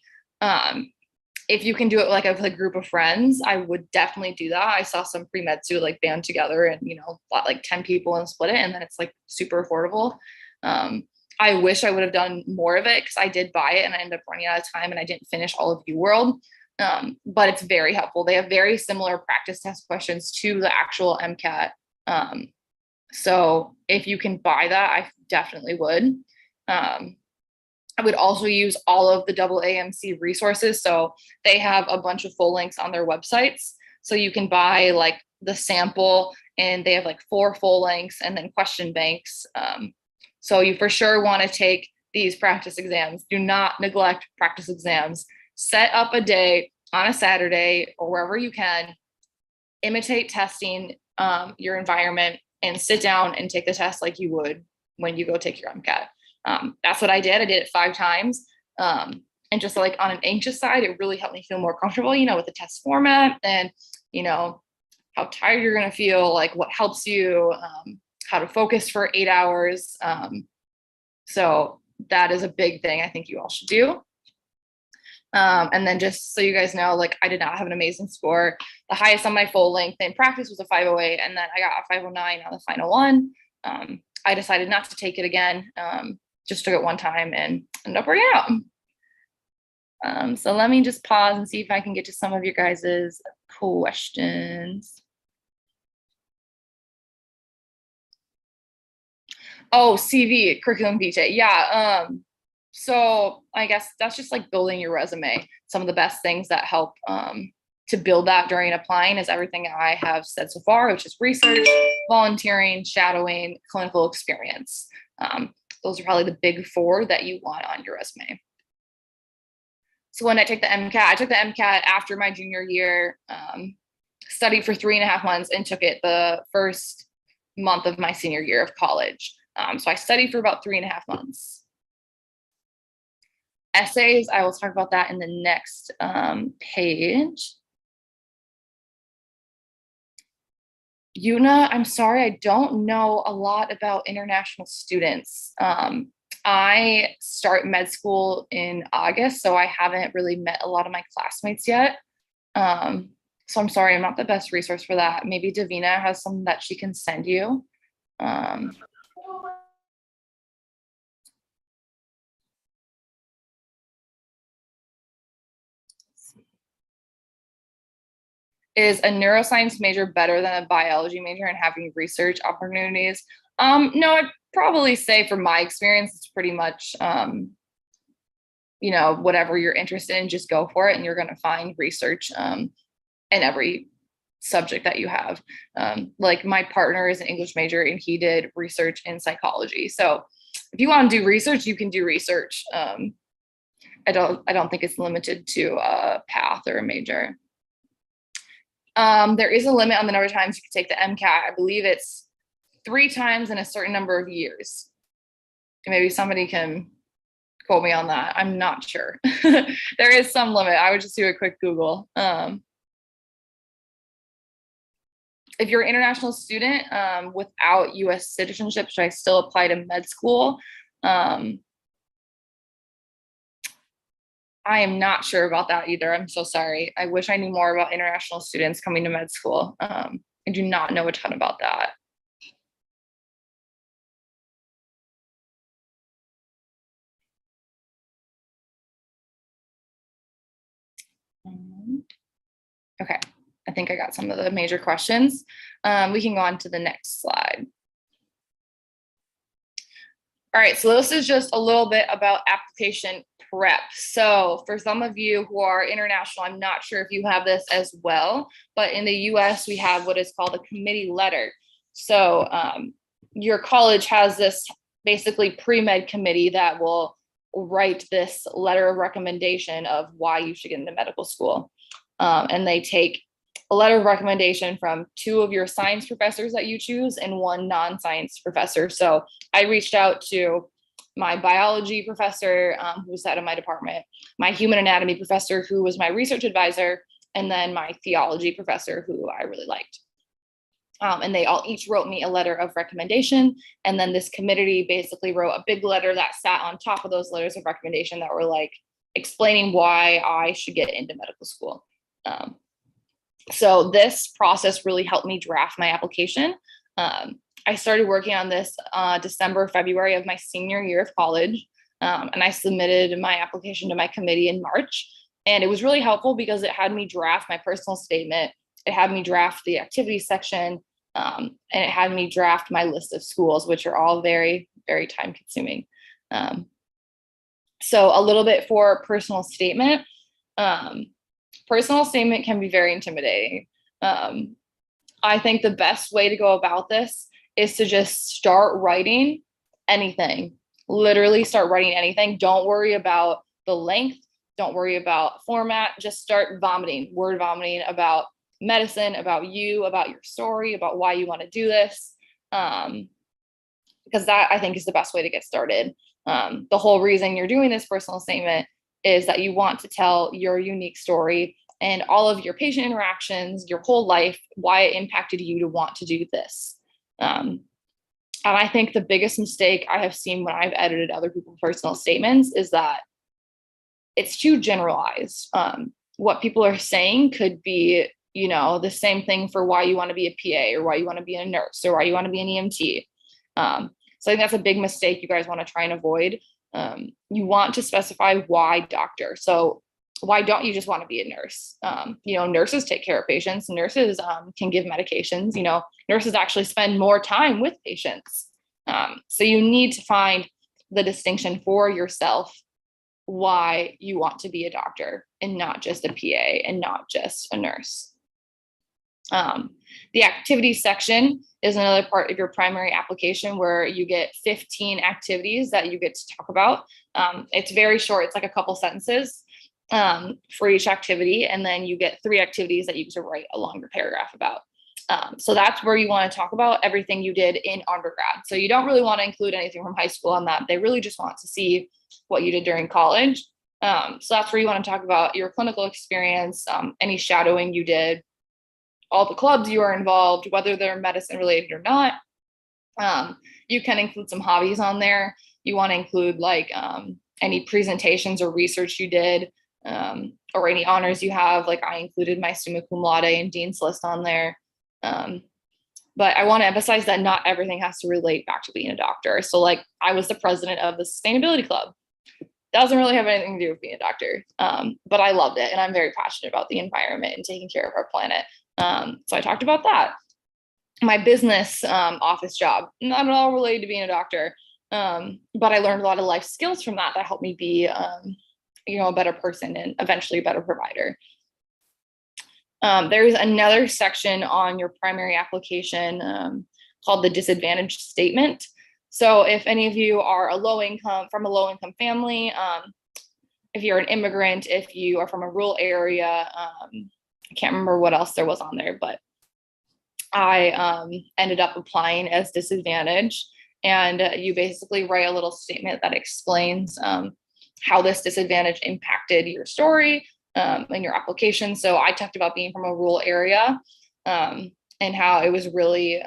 If you can do it like with a group of friends, I would definitely do that. I saw some pre-med students like band together and like 10 people and split it, and then it's like super affordable. I wish I would have done more of it, because I did buy it and I ended up running out of time and I didn't finish all of UWorld. But it's very helpful. They have very similar practice test questions to the actual Mcat. So if you can buy that, I definitely would. I would also use all of the AAMC resources. So they have a bunch of full links on their websites. So you can buy like the sample, and they have like 4 full links and then question banks. So you for sure want to take these practice exams. Do not neglect practice exams. Set up a day on a Saturday or wherever you can, imitate testing your environment and sit down and take the test like you would when you go take your Mcat. That's what I did. I did it 5 times. And just like on an anxious side, it really helped me feel more comfortable, with the test format and, how tired you're going to feel, like what helps you, how to focus for 8 hours. So that is a big thing I think you all should do. And then just so you guys know, like I did not have an amazing score. The highest on my full length in practice was a 508, and then I got a 509 on the final one. I decided not to take it again. Just took it one time and ended up working out. So let me just pause and see if I can get to some of your guys's questions. Oh, CV, curriculum vitae. Yeah. So I guess that's just like building your resume. Some of the best things that help to build that during applying is everything I have said so far, which is research, volunteering, shadowing, clinical experience. Those are probably the big 4 that you want on your resume. So when I took the Mcat, I took the Mcat after my junior year, studied for 3.5 months and took it the first month of my senior year of college. So I studied for about 3.5 months. Essays, I will talk about that in the next page. Yuna, I'm sorry, I don't know a lot about international students. I start med school in August, so I haven't really met a lot of my classmates yet. So I'm sorry, I'm not the best resource for that. Maybe Davina has something that she can send you. Is a neuroscience major better than a biology major and having research opportunities? No, I'd probably say from my experience, it's pretty much, whatever you're interested in, just go for it. And you're going to find research in every subject that you have. Like my partner is an English major and he did research in psychology. So if you want to do research, you can do research. I don't think it's limited to a path or a major. There is a limit on the number of times you can take the Mcat. I believe it's 3 times in a certain number of years. Maybe somebody can quote me on that. I'm not sure. There is some limit. I would just do a quick Google. If you're an international student without US citizenship, should I still apply to med school? I am not sure about that either. I'm so sorry. I wish I knew more about international students coming to med school. I do not know a ton about that. Okay, I think I got some of the major questions. We can go on to the next slide. All right, so this is just a little bit about application prep. So for some of you who are international, I'm not sure if you have this as well, but in the US, we have what is called a committee letter. So your college has this basically pre-med committee that will write this letter of recommendation of why you should get into medical school. And they take a letter of recommendation from 2 of your science professors that you choose and 1 non-science professor. So I reached out to my biology professor, who was head of my department, my human anatomy professor, who was my research advisor, and then my theology professor, who I really liked. And they all each wrote me a letter of recommendation. And then this committee basically wrote a big letter that sat on top of those letters of recommendation that were like explaining why I should get into medical school. So this process really helped me draft my application. I started working on this December, February of my senior year of college. And I submitted my application to my committee in March. And it was really helpful because it had me draft my personal statement. It had me draft the activity section. And it had me draft my list of schools, which are all very, very time consuming. So a little bit for personal statement. Personal statement can be very intimidating. I think the best way to go about this is to just start writing anything. Literally start writing anything. Don't worry about the length. Don't worry about format. Just start word vomiting about medicine, about you, about your story, about why you want to do this. Because that, I think, is the best way to get started. The whole reason you're doing this personal statement is that you want to tell your unique story and all of your patient interactions, your whole life, why it impacted you to want to do this. And I think the biggest mistake I have seen when I've edited other people's personal statements is that it's too generalized. What people are saying could be, the same thing for why you want to be a PA or why you want to be a nurse or why you want to be an EMT. So I think that's a big mistake you guys want to try and avoid. You want to specify why doctor. So why don't you just want to be a nurse? Nurses take care of patients. Nurses can give medications. Nurses actually spend more time with patients. So you need to find the distinction for yourself why you want to be a doctor and not just a PA and not just a nurse. The activities section is another part of your primary application where you get 15 activities that you get to talk about. It's very short. It's like a couple sentences for each activity. And then you get 3 activities that you get to write a longer paragraph about. So that's where you want to talk about everything you did in undergrad. So you don't really want to include anything from high school on that. They really just want to see what you did during college. So that's where you want to talk about your clinical experience, any shadowing you did, all the clubs you are involved, whether they're medicine related or not. You can include some hobbies on there. You want to include like any presentations or research you did, or any honors you have. Like I included my summa cum laude and dean's list on there. But I want to emphasize that not everything has to relate back to being a doctor. So like I was the president of the sustainability club. Doesn't really have anything to do with being a doctor. But I loved it. And I'm very passionate about the environment and taking care of our planet. So I talked about that. My business office job, not at all related to being a doctor. But I learned a lot of life skills from that helped me be, a better person and eventually a better provider. There's another section on your primary application called the disadvantage statement. So if any of you are from a low income family, if you're an immigrant, if you are from a rural area, I can't remember what else there was on there, but I ended up applying as disadvantaged. And you basically write a little statement that explains how this disadvantage impacted your story and your application. So I talked about being from a rural area and how it was really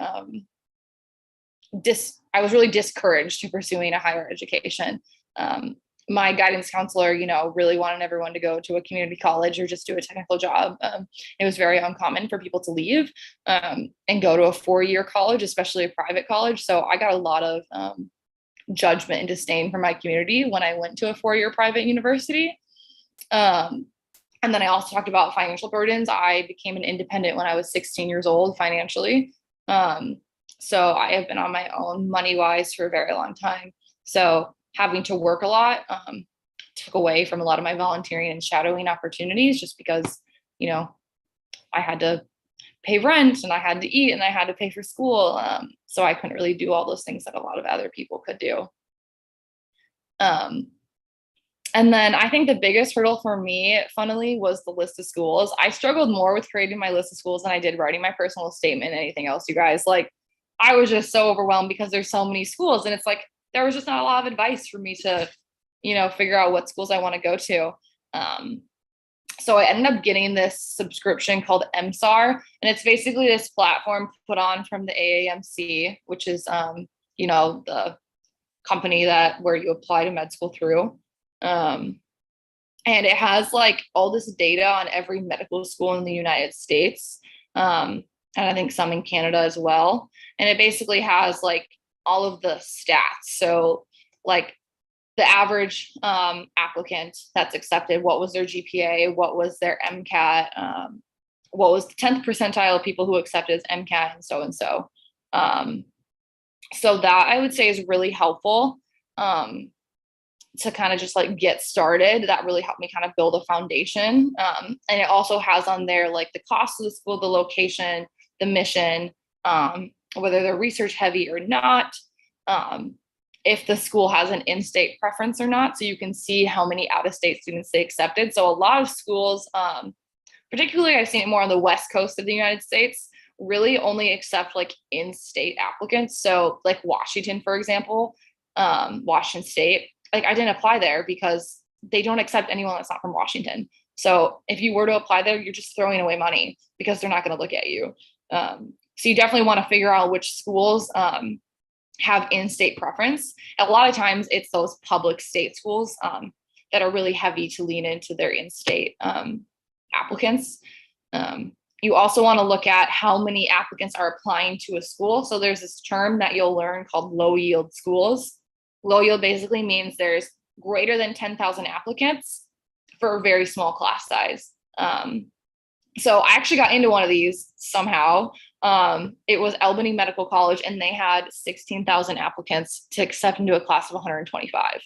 I was really discouraged to pursuing a higher education. My guidance counselor, really wanted everyone to go to a community college or just do a technical job. It was very uncommon for people to leave and go to a 4-year college, especially a private college. So I got a lot of judgment and disdain from my community when I went to a 4-year private university. And then I also talked about financial burdens. I became an independent when I was 16 years old financially. So I have been on my own money-wise for a very long time. So having to work a lot took away from a lot of my volunteering and shadowing opportunities just because, I had to pay rent and I had to eat and I had to pay for school. So I couldn't really do all those things that a lot of other people could do. And then I think the biggest hurdle for me, funnily, was the list of schools. I struggled more with creating my list of schools than I did writing my personal statement and anything else, you guys. Like, I was just so overwhelmed because there's so many schools. And it's like, there was just not a lot of advice for me to, figure out what schools I want to go to. So I ended up getting this subscription called MSAR. And it's basically this platform put on from the AAMC, which is, the company where you apply to med school through. And it has like all this data on every medical school in the United States. And I think some in Canada as well. And it basically has like all of the stats. So like the average applicant that's accepted, what was their GPA, what was their Mcat, what was the 10th percentile of people who accepted as Mcat and so. So that I would say is really helpful. To kind of just like get started. That really helped me kind of build a foundation. And it also has on there like the cost of the school, the location, the mission, whether they're research heavy or not. if the school has an in-state preference or not. So you can see how many out-of-state students they accepted. So a lot of schools, particularly I've seen it more on the West Coast of the United States, really only accept like in-state applicants. So like Washington, for example, Washington State, like I didn't apply there because they don't accept anyone that's not from Washington. So if you were to apply there, you're just throwing away money because they're not going to look at you. So you definitely want to figure out which schools have in-state preference. A lot of times it's those public state schools that are really heavy to lean into their in-state applicants. You also want to look at how many applicants are applying to a school. So there's this term that you'll learn called low yield schools. Low yield basically means there's greater than 10,000 applicants for a very small class size. So I actually got into one of these somehow. It was Albany Medical College, and they had 16,000 applicants to accept into a class of 125.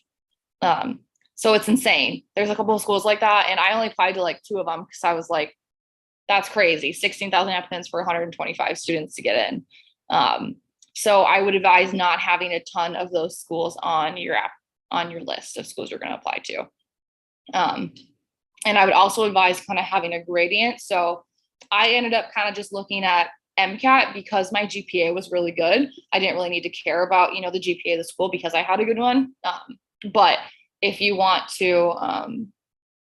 So it's insane. There's a couple of schools like that, and I only applied to like 2 of them because I was like, that's crazy. 16,000 applicants for 125 students to get in. So I would advise not having a ton of those schools on your list of schools you're going to apply to. And I would also advise kind of having a gradient. So I ended up kind of just looking at Mcat because my GPA was really good. I didn't really need to care about, the GPA of the school because I had a good one. But if you want to,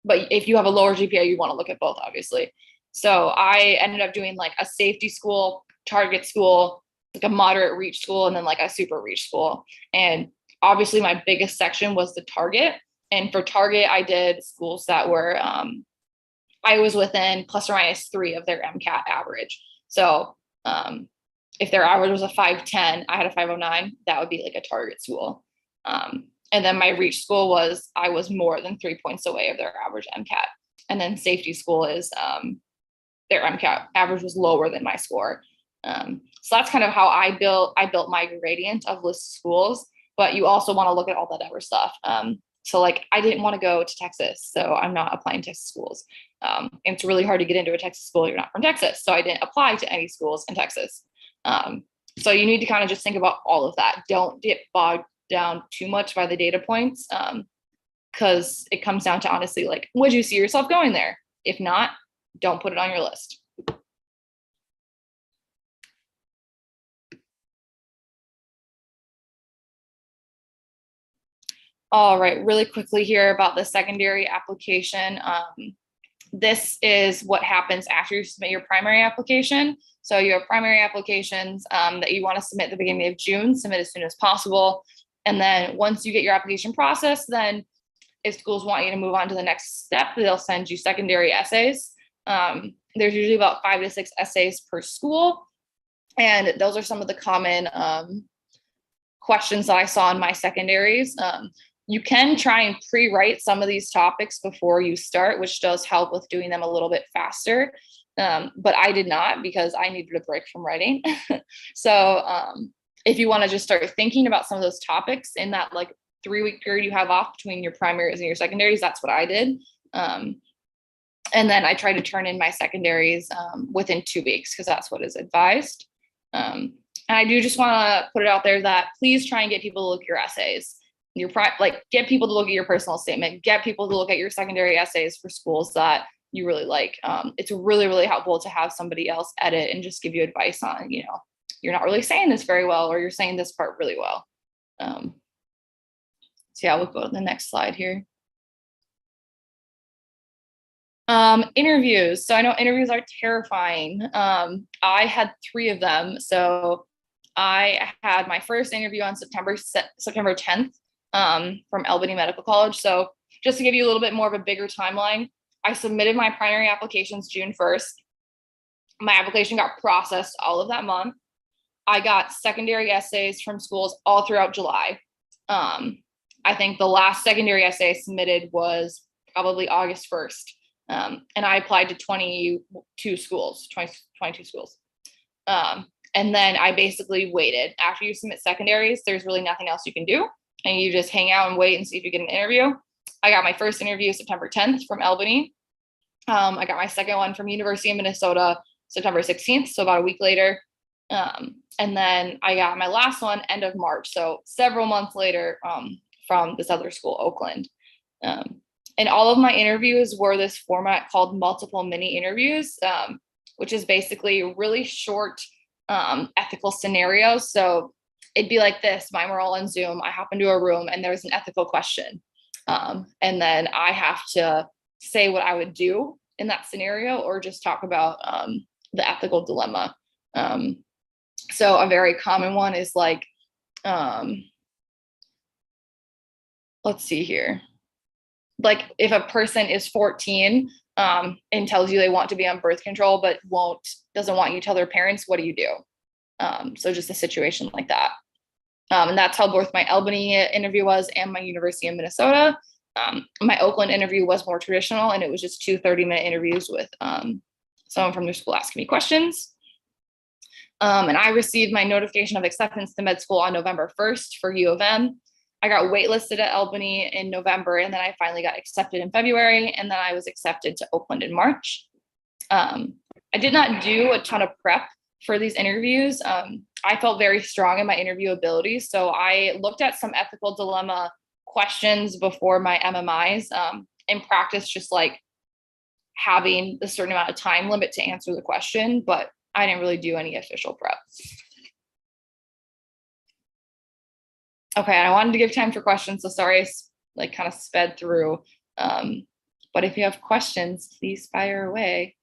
but if you have a lower GPA, you want to look at both, obviously. So I ended up doing like a safety school, target school, like a moderate reach school, and then like a super reach school. And obviously my biggest section was the target. And for target, I did schools that were, I was within plus or minus 3 of their Mcat average. So if their average was a 510, I had a 509, that would be like a target school. And then my reach school was, I was more than 3 points away of their average Mcat. And then safety school is, their Mcat average was lower than my score. So that's kind of how I built my gradient of list schools, but you also want to look at all that other stuff. So like, I didn't want to go to Texas, so I'm not applying to Texas schools. And it's really hard to get into a Texas school. You're not from Texas. So I didn't apply to any schools in Texas. So you need to kind of just think about all of that. Don't get bogged down too much by the data points. Cause it comes down to honestly, like, would you see yourself going there? If not, don't put it on your list. All right, really quickly here about the secondary application. This is what happens after you submit your primary application. So you have primary applications that you want to submit at the beginning of June, submit as soon as possible. And then once you get your application processed, then if schools want you to move on to the next step, they'll send you secondary essays. There's usually about 5 to 6 essays per school. And those are some of the common questions that I saw in my secondaries. You can try and pre-write some of these topics before you start, which does help with doing them a little bit faster. But I did not because I needed a break from writing. So if you want to just start thinking about some of those topics in that like 3-week period you have off between your primaries and your secondaries, that's what I did. And then I tried to turn in my secondaries within 2 weeks because that's what is advised. And I do just want to put it out there that please try and get people to look at your essays. Get people to look at your personal statement, get people to look at your secondary essays for schools that you really like. It's really, really helpful to have somebody else edit and just give you advice on, you're not really saying this very well, or you're saying this part really well. So yeah, we'll go to the next slide here. Interviews. So I know interviews are terrifying. I had 3 of them. So I had my first interview on September 10th. From Albany Medical College. So just to give you a little bit more of a bigger timeline, I submitted my primary applications June 1st. My application got processed all of that month. I got secondary essays from schools all throughout July. I think the last secondary essay I submitted was probably August 1st. And I applied to 22 schools. And then I basically waited. After you submit secondaries, there's really nothing else you can do. And you just hang out and wait and see if you get an interview. I got my first interview September 10th from Albany. I got my second one from University of Minnesota September 16th, so about a week later. And then I got my last one end of March, so several months later, from this other school, Oakland. And all of my interviews were this format called multiple mini interviews, which is basically really short ethical scenarios. So it'd be like this: mine were all on Zoom. I hop into a room and there's an ethical question. And then I have to say what I would do in that scenario, or just talk about the ethical dilemma. So a very common one is like, let's see here. Like if a person is 14 and tells you they want to be on birth control, but doesn't want you to tell their parents, what do you do? So just a situation like that. And that's how both my Albany interview was and my University of Minnesota. My Oakland interview was more traditional, and it was just 2 30-minute interviews with someone from their school asking me questions. And I received my notification of acceptance to med school on November 1st for U of M. I got waitlisted at Albany in November, and then I finally got accepted in February, and then I was accepted to Oakland in March. I did not do a ton of prep for these interviews. I felt very strong in my interview abilities, so I looked at some ethical dilemma questions before my MMIs, and practice just like having a certain amount of time limit to answer the question, but I didn't really do any official prep. Okay, and I wanted to give time for questions, so sorry I like kind of sped through. But if you have questions, please fire away.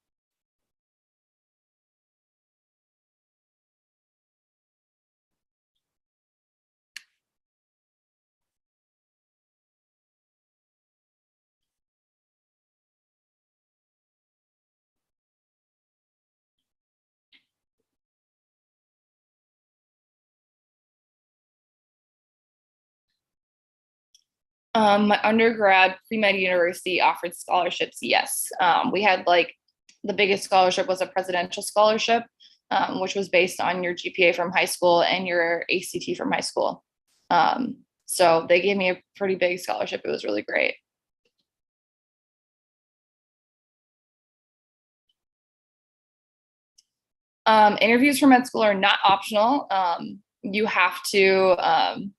My undergrad pre-med university offered scholarships. Yes. We had like the biggest scholarship was a presidential scholarship, which was based on your GPA from high school and your ACT from high school. So they gave me a pretty big scholarship. It was really great. Interviews for med school are not optional. You have to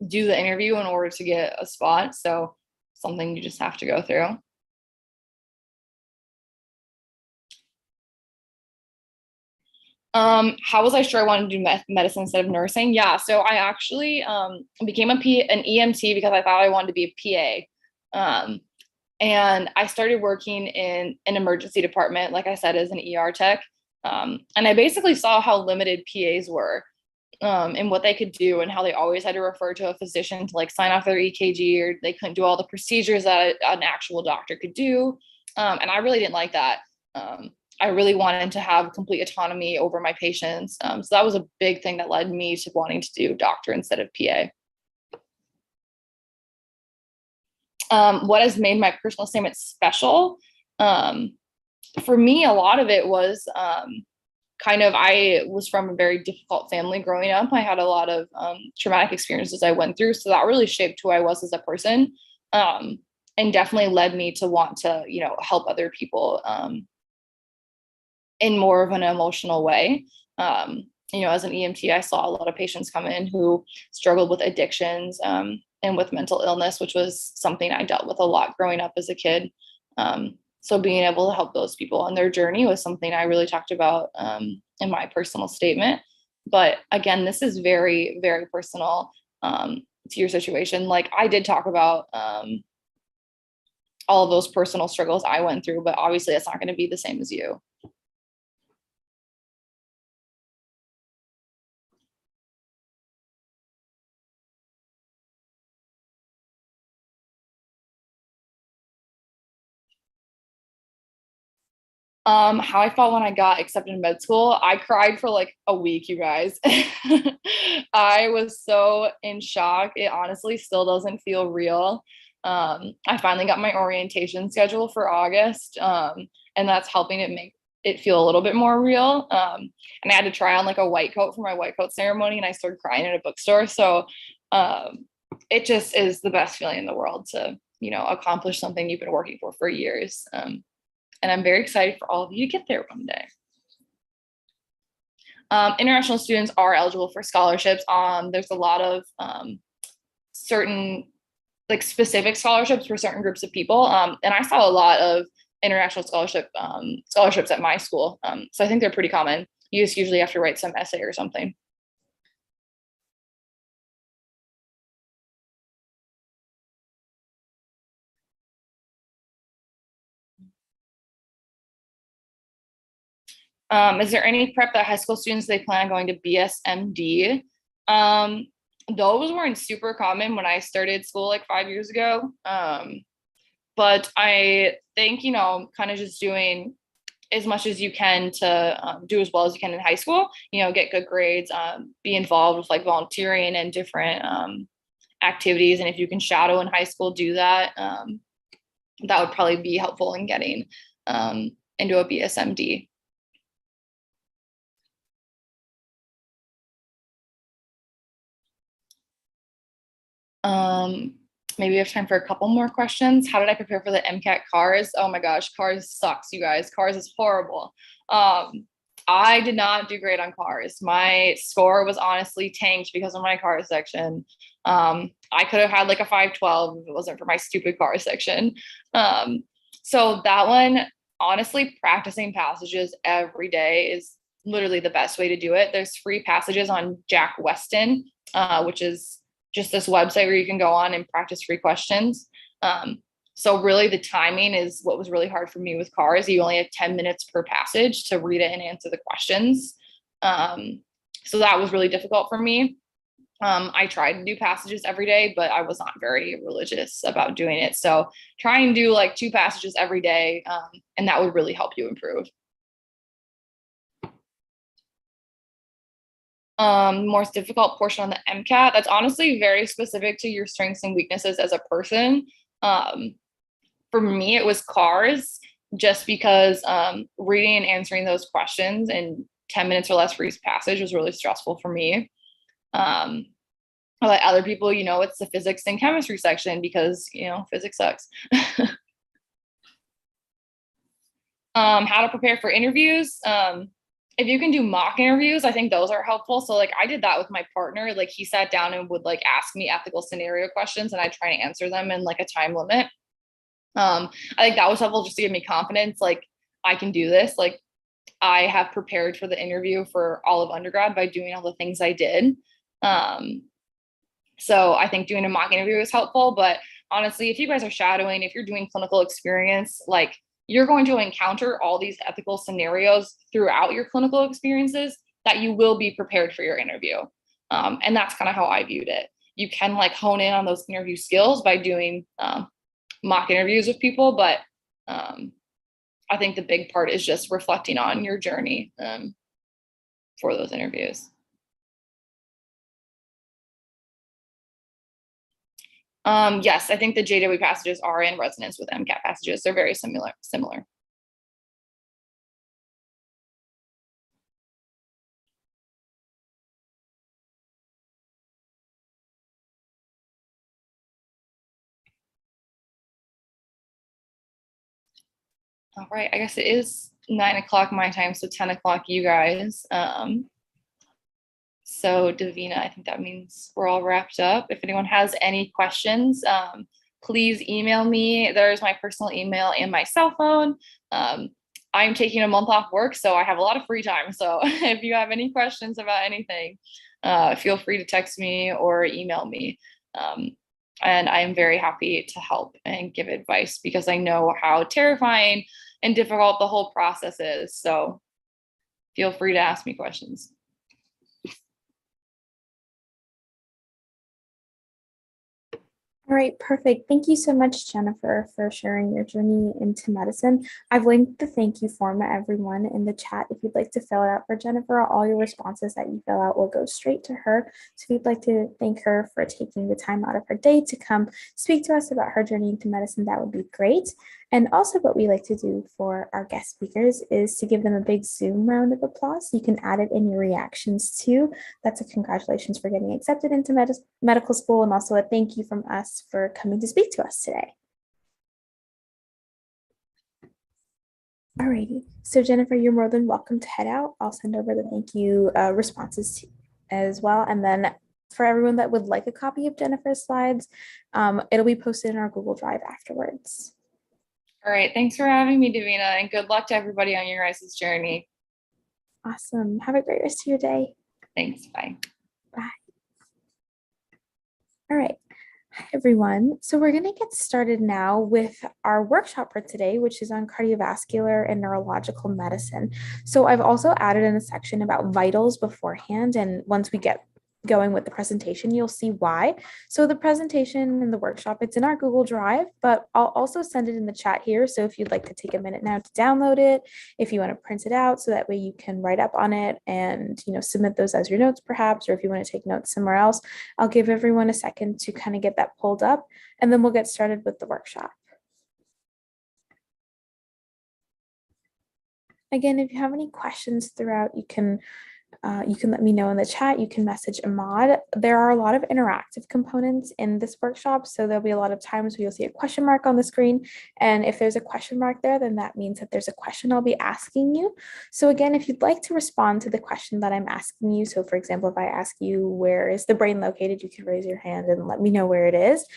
do the interview in order to get a spot. So something you just have to go through. How was I sure I wanted to do medicine instead of nursing? Yeah, so I actually became an EMT because I thought I wanted to be a PA. And I started working in an emergency department, like I said, as an ER tech. And I basically saw how limited PAs were and what they could do, and how they always had to refer to a physician to like sign off their EKG, or they couldn't do all the procedures that an actual doctor could do. And I really didn't like that. I really wanted to have complete autonomy over my patients. So that was a big thing that led me to wanting to do doctor instead of PA. What has made my personal statement special? For me, a lot of it was I was from a very difficult family growing up. I had a lot of traumatic experiences I went through. So that really shaped who I was as a person, and definitely led me to want to, help other people in more of an emotional way. As an EMT, I saw a lot of patients come in who struggled with addictions and with mental illness, which was something I dealt with a lot growing up as a kid. So being able to help those people on their journey was something I really talked about in my personal statement. But again, this is very, very personal to your situation. Like I did talk about all of those personal struggles I went through, but obviously it's not going to be the same as you. How I felt when I got accepted in med school, I cried for like a week, you guys. I was so in shock. It honestly still doesn't feel real. I finally got my orientation schedule for August, and that's helping it make it feel a little bit more real. And I had to try on like a white coat for my white coat ceremony, and I started crying in a bookstore. So it just is the best feeling in the world to, accomplish something you've been working for years. And I'm very excited for all of you to get there one day. International students are eligible for scholarships. There's a lot of certain like specific scholarships for certain groups of people. And I saw a lot of international scholarships at my school. So I think they're pretty common. You just usually have to write some essay or something. Is there any prep that high school students they plan on going to BSMD? Those weren't super common when I started school like 5 years ago. But I think, kind of just doing as much as you can to do as well as you can in high school, get good grades, be involved with like volunteering and different activities. And if you can shadow in high school, do that. That would probably be helpful in getting into a BSMD. Maybe we have time for a couple more questions. How did I prepare for the Mcat cars? Oh my gosh, cars sucks, you guys. Cars is horrible. I did not do great on cars. My score was honestly tanked because of my car section. I could have had like a 512 if it wasn't for my stupid car section. So that one, honestly, practicing passages every day is literally the best way to do it. There's free passages on Jack Weston, which is just this website where you can go on and practice free questions. So really the timing is what was really hard for me with cars. You only have 10 minutes per passage to read it and answer the questions. So that was really difficult for me. I tried to do passages every day, but I was not very religious about doing it. So try and do like 2 passages every day, and that would really help you improve. Most difficult portion on the Mcat, that's honestly very specific to your strengths and weaknesses as a person. For me, it was cars, just because reading and answering those questions in 10 minutes or less for each passage was really stressful for me. Like other people, it's the physics and chemistry section because, physics sucks. How to prepare for interviews. If you can do mock interviews, I think those are helpful. So like I did that with my partner. Like he sat down and would like ask me ethical scenario questions and I try to answer them in like a time limit. I think that was helpful just to give me confidence. Like I can do this. Like I have prepared for the interview for all of undergrad by doing all the things I did. So I think doing a mock interview is helpful, but honestly, if you guys are shadowing, if you're doing clinical experience, like you're going to encounter all these ethical scenarios throughout your clinical experiences that you will be prepared for your interview. And that's kind of how I viewed it. You can like hone in on those interview skills by doing mock interviews with people, but I think the big part is just reflecting on your journey for those interviews. Yes, I think the JW passages are in resonance with Mcat passages. They're very similar. All right, I guess it is 9 o'clock my time, so 10 o'clock you guys. So Davina, I think that means we're all wrapped up. If anyone has any questions, please email me. There's my personal email and my cell phone. I'm taking a month off work, so I have a lot of free time. So if you have any questions about anything, feel free to text me or email me. And I'm very happy to help and give advice because I know how terrifying and difficult the whole process is. So feel free to ask me questions. All right, perfect. Thank you so much, Jennifer, for sharing your journey into medicine. I've linked the thank you form, everyone, in the chat. If you'd like to fill it out for Jennifer, all your responses that you fill out will go straight to her. So if you'd like to thank her for taking the time out of her day to come speak to us about her journey into medicine, that would be great. And also what we like to do for our guest speakers is to give them a big Zoom round of applause. You can add it in your reactions too. That's a congratulations for getting accepted into medical school, and also a thank you from us for coming to speak to us today. Alrighty. So Jennifer, you're more than welcome to head out. I'll send over the thank you responses as well. And then for everyone that would like a copy of Jennifer's slides, it'll be posted in our Google Drive afterwards. All right. Thanks for having me, Davina, and good luck to everybody on your guys' journey. Awesome. Have a great rest of your day. Thanks. Bye. Bye. All right. Hi, everyone. So we're going to get started now with our workshop for today, which is on cardiovascular and neurological medicine. So I've also added in a section about vitals beforehand. And once we get going with the presentation, you'll see why. So the presentation and the workshop, it's in our Google Drive, but I'll also send it in the chat here. So if you'd like to take a minute now to download it, if you want to print it out, so that way you can write up on it and, submit those as your notes perhaps, or if you want to take notes somewhere else, I'll give everyone a second to kind of get that pulled up, and then we'll get started with the workshop. Again, if you have any questions throughout, you can let me know in the chat. You can message Ahmad. There are a lot of interactive components in this workshop, so there'll be a lot of times where you'll see a question mark on the screen. And if there's a question mark there, then that means that there's a question I'll be asking you. So again, if you'd like to respond to the question that I'm asking you, so for example, if I ask you, where is the brain located, you can raise your hand and let me know where it is.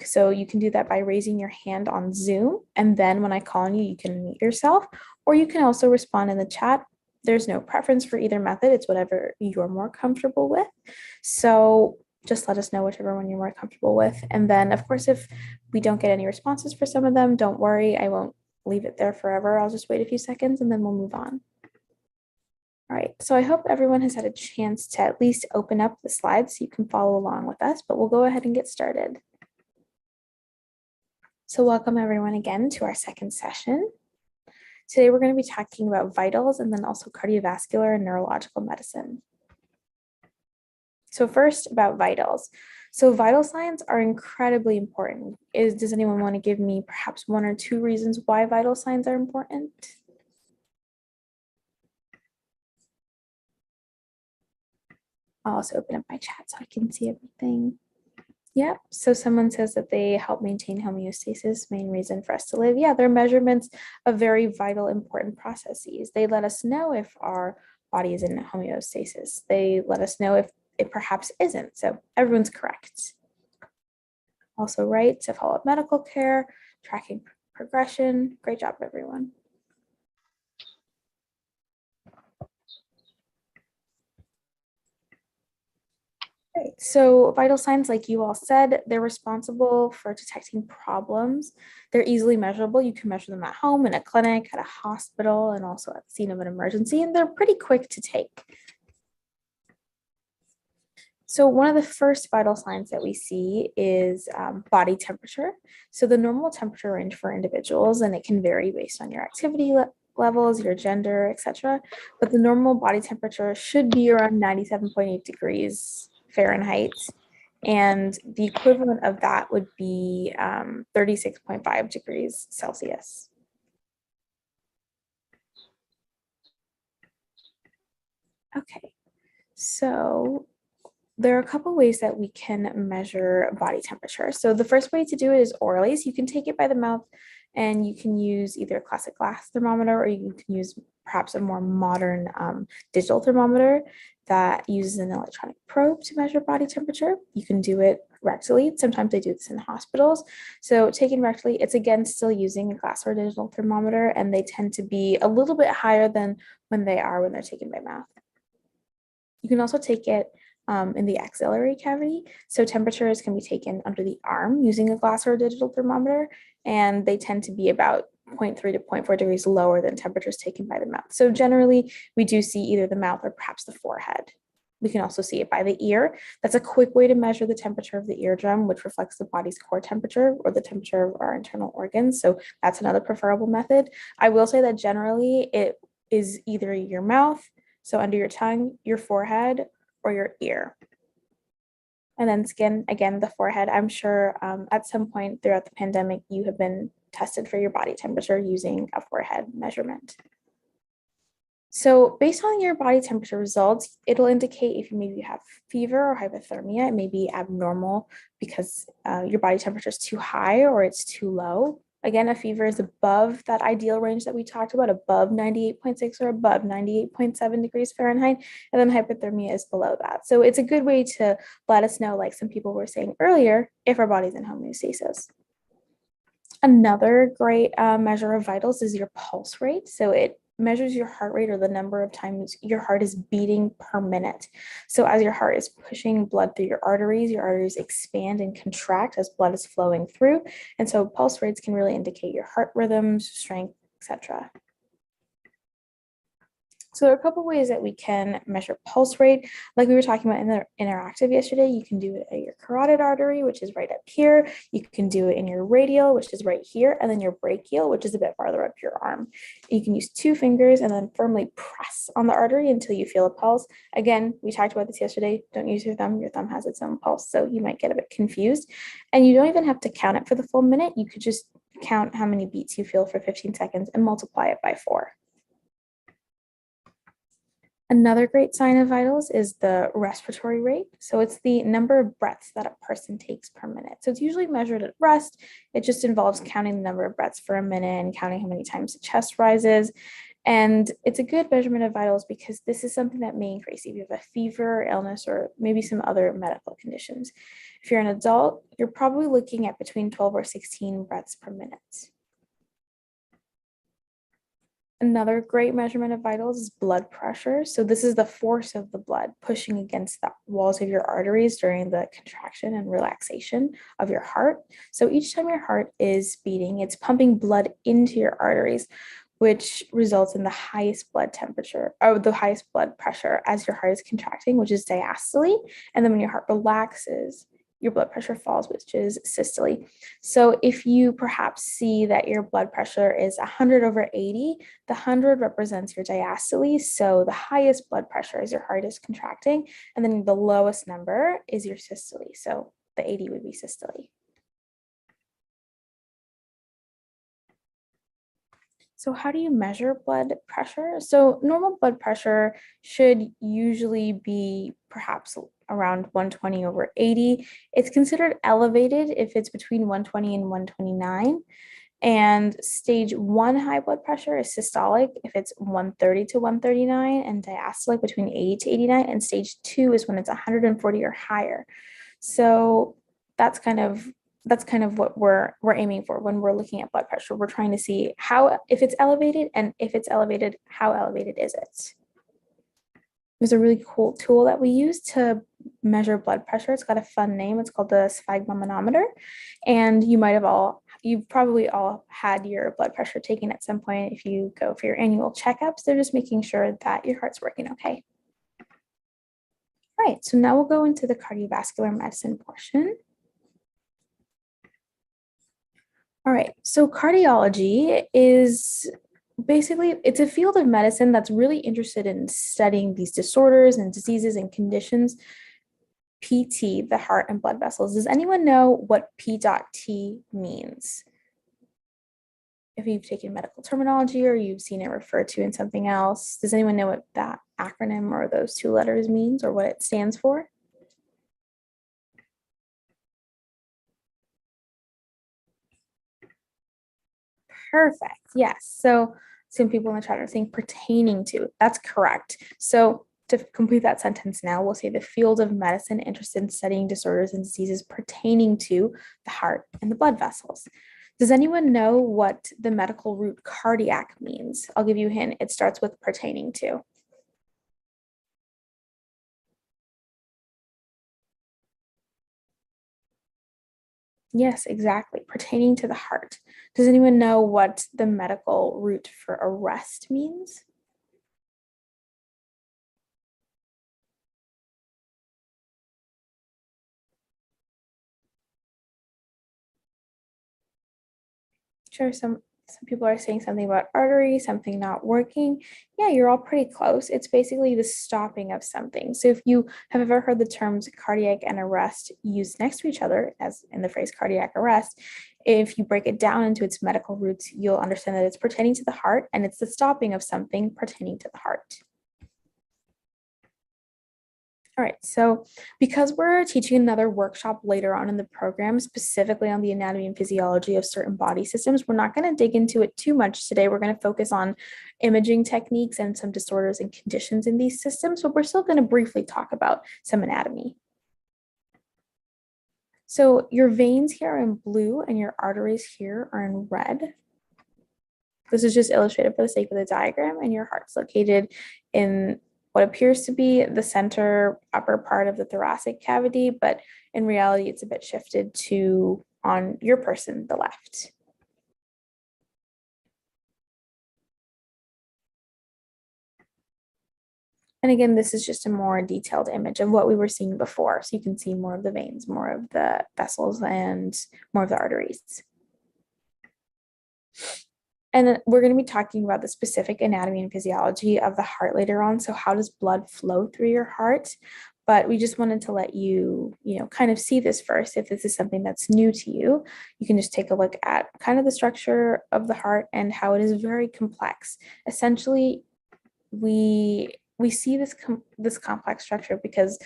So you can do that by raising your hand on Zoom. And then when I call on you, you can mute yourself, or you can also respond in the chat. There's no preference for either method. It's whatever you're more comfortable with. So just let us know whichever one you're more comfortable with. And then, of course, if we don't get any responses for some of them, don't worry. I won't leave it there forever. I'll just wait a few seconds and then we'll move on. All right, so I hope everyone has had a chance to at least open up the slides so you can follow along with us, but we'll go ahead and get started. So welcome everyone again to our second session. Today, we're going to be talking about vitals and then also cardiovascular and neurological medicine. So first, about vitals. So vital signs are incredibly important. Does anyone want to give me perhaps one or two reasons why vital signs are important? I'll also open up my chat so I can see everything. Yeah, so someone says that they help maintain homeostasis, main reason for us to live. Yeah, they're measurements of very vital, important processes. They let us know if our body is in homeostasis. They let us know if it perhaps isn't. So everyone's correct. Also right to follow up medical care, tracking progression. Great job, everyone. Right. So vital signs, like you all said, they're responsible for detecting problems. They're easily measurable. You can measure them at home, in a clinic, at a hospital, and also at the scene of an emergency, and they're pretty quick to take. So one of the first vital signs that we see is body temperature. So the normal temperature range for individuals, and it can vary based on your activity levels, your gender, etc. But the normal body temperature should be around 97.8 degrees Fahrenheit, and the equivalent of that would be 36.5 degrees Celsius. Okay, so there are a couple ways that we can measure body temperature. So the first way to do it is orally. So you can take it by the mouth, and you can use either a classic glass thermometer, or you can use perhaps a more modern digital thermometer that uses an electronic probe to measure body temperature. You can do it rectally. Sometimes they do this in hospitals. So taken rectally, it's again still using a glass or digital thermometer, and they tend to be a little bit higher than when they're taken by mouth. You can also take it in the axillary cavity. So temperatures can be taken under the arm using a glass or a digital thermometer, and they tend to be about 0.3 to 0.4 degrees lower than temperatures taken by the mouth. So generally, we do see either the mouth or perhaps the forehead. We can also see it by the ear. That's a quick way to measure the temperature of the eardrum, which reflects the body's core temperature or the temperature of our internal organs. So that's another preferable method. I will say that generally it is either your mouth, so under your tongue, your forehead, or your ear. And then skin, again, the forehead. I'm sure at some point throughout the pandemic, you have been tested for your body temperature using a forehead measurement. So based on your body temperature results, it'll indicate if you maybe have fever or hypothermia. It may be abnormal because your body temperature is too high or it's too low. Again, a fever is above that ideal range that we talked about, above 98.6 or above 98.7 degrees Fahrenheit, and then hypothermia is below that. So it's a good way to let us know, like some people were saying earlier, if our body's in homeostasis. Another great measure of vitals is your pulse rate. So it measures your heart rate, or the number of times your heart is beating per minute. So as your heart is pushing blood through your arteries expand and contract as blood is flowing through. And so pulse rates can really indicate your heart rhythms, strength, etc. So there are a couple ways that we can measure pulse rate. Like we were talking about in the interactive yesterday, you can do it at your carotid artery, which is right up here. You can do it in your radial, which is right here, and then your brachial, which is a bit farther up your arm. You can use 2 fingers and then firmly press on the artery until you feel a pulse. Again, we talked about this yesterday. Don't use your thumb. Your thumb has its own pulse, so you might get a bit confused. And you don't even have to count it for the full minute. You could just count how many beats you feel for 15 seconds and multiply it by 4. Another great sign of vitals is the respiratory rate. So it's the number of breaths that a person takes per minute. So it's usually measured at rest. It just involves counting the number of breaths for a minute and counting how many times the chest rises. And it's a good measurement of vitals because this is something that may increase if you have a fever, illness, or maybe some other medical conditions. If you're an adult, you're probably looking at between 12 or 16 breaths per minute. Another great measurement of vitals is blood pressure. So this is the force of the blood pushing against the walls of your arteries during the contraction and relaxation of your heart. So each time your heart is beating, it's pumping blood into your arteries, which results in the highest blood temperature or the highest blood pressure as your heart is contracting, which is diastole. And then when your heart relaxes, your blood pressure falls, which is systole. So if you perhaps see that your blood pressure is 100/80, the 100 represents your diastole. So the highest blood pressure is your heart is contracting, and then the lowest number is your systole. So the 80 would be systole. So how do you measure blood pressure? So normal blood pressure should usually be perhaps around 120/80. It's considered elevated if it's between 120 and 129. And stage 1 high blood pressure is systolic if it's 130 to 139, and diastolic between 80 to 89. And stage 2 is when it's 140 or higher. So that's kind of what we're aiming for when we're looking at blood pressure. We're trying to see if it's elevated, and if it's elevated, how elevated is it? There's a really cool tool that we use to measure blood pressure. It's got a fun name. It's called the sphygmomanometer. And you've probably all had your blood pressure taken at some point. If you go for your annual checkups, they're just making sure that your heart's working okay. All right, so now we'll go into the cardiovascular medicine portion. All right, so cardiology is basically, it's a field of medicine that's really interested in studying these disorders and diseases and conditions. PT, the heart and blood vessels. Does anyone know what P.T means? If you've taken medical terminology or you've seen it referred to in something else, does anyone know what that acronym or those 2 letters means or what it stands for? Perfect. Yes. So some people in the chat are saying pertaining to. That's correct. So to complete that sentence now, we'll say the field of medicine interested in studying disorders and diseases pertaining to the heart and the blood vessels. Does anyone know what the medical root cardiac means? I'll give you a hint. It starts with pertaining to. Yes, exactly. Pertaining to the heart. Does anyone know what the medical root for arrest means? Sure, some people are saying something about artery, something not working. Yeah, you're all pretty close. It's basically the stopping of something. So if you have ever heard the terms cardiac and arrest used next to each other, as in the phrase cardiac arrest, if you break it down into its medical roots, you'll understand that it's pertaining to the heart, and it's the stopping of something pertaining to the heart. All right, so because we're teaching another workshop later on in the program, specifically on the anatomy and physiology of certain body systems, we're not going to dig into it too much today. We're going to focus on imaging techniques and some disorders and conditions in these systems, but we're still going to briefly talk about some anatomy. So your veins here are in blue and your arteries here are in red. This is just illustrated for the sake of the diagram, and your heart's located in what appears to be the center upper part of the thoracic cavity, but in reality, it's a bit shifted to, on your person, the left. And again, this is just a more detailed image of what we were seeing before. So you can see more of the veins, more of the vessels, and more of the arteries. And we're going to be talking about the specific anatomy and physiology of the heart later on. So how does blood flow through your heart? But we just wanted to let you, kind of see this first. If this is something that's new to you, you can just take a look at kind of the structure of the heart and how it is very complex. Essentially, we see this complex structure because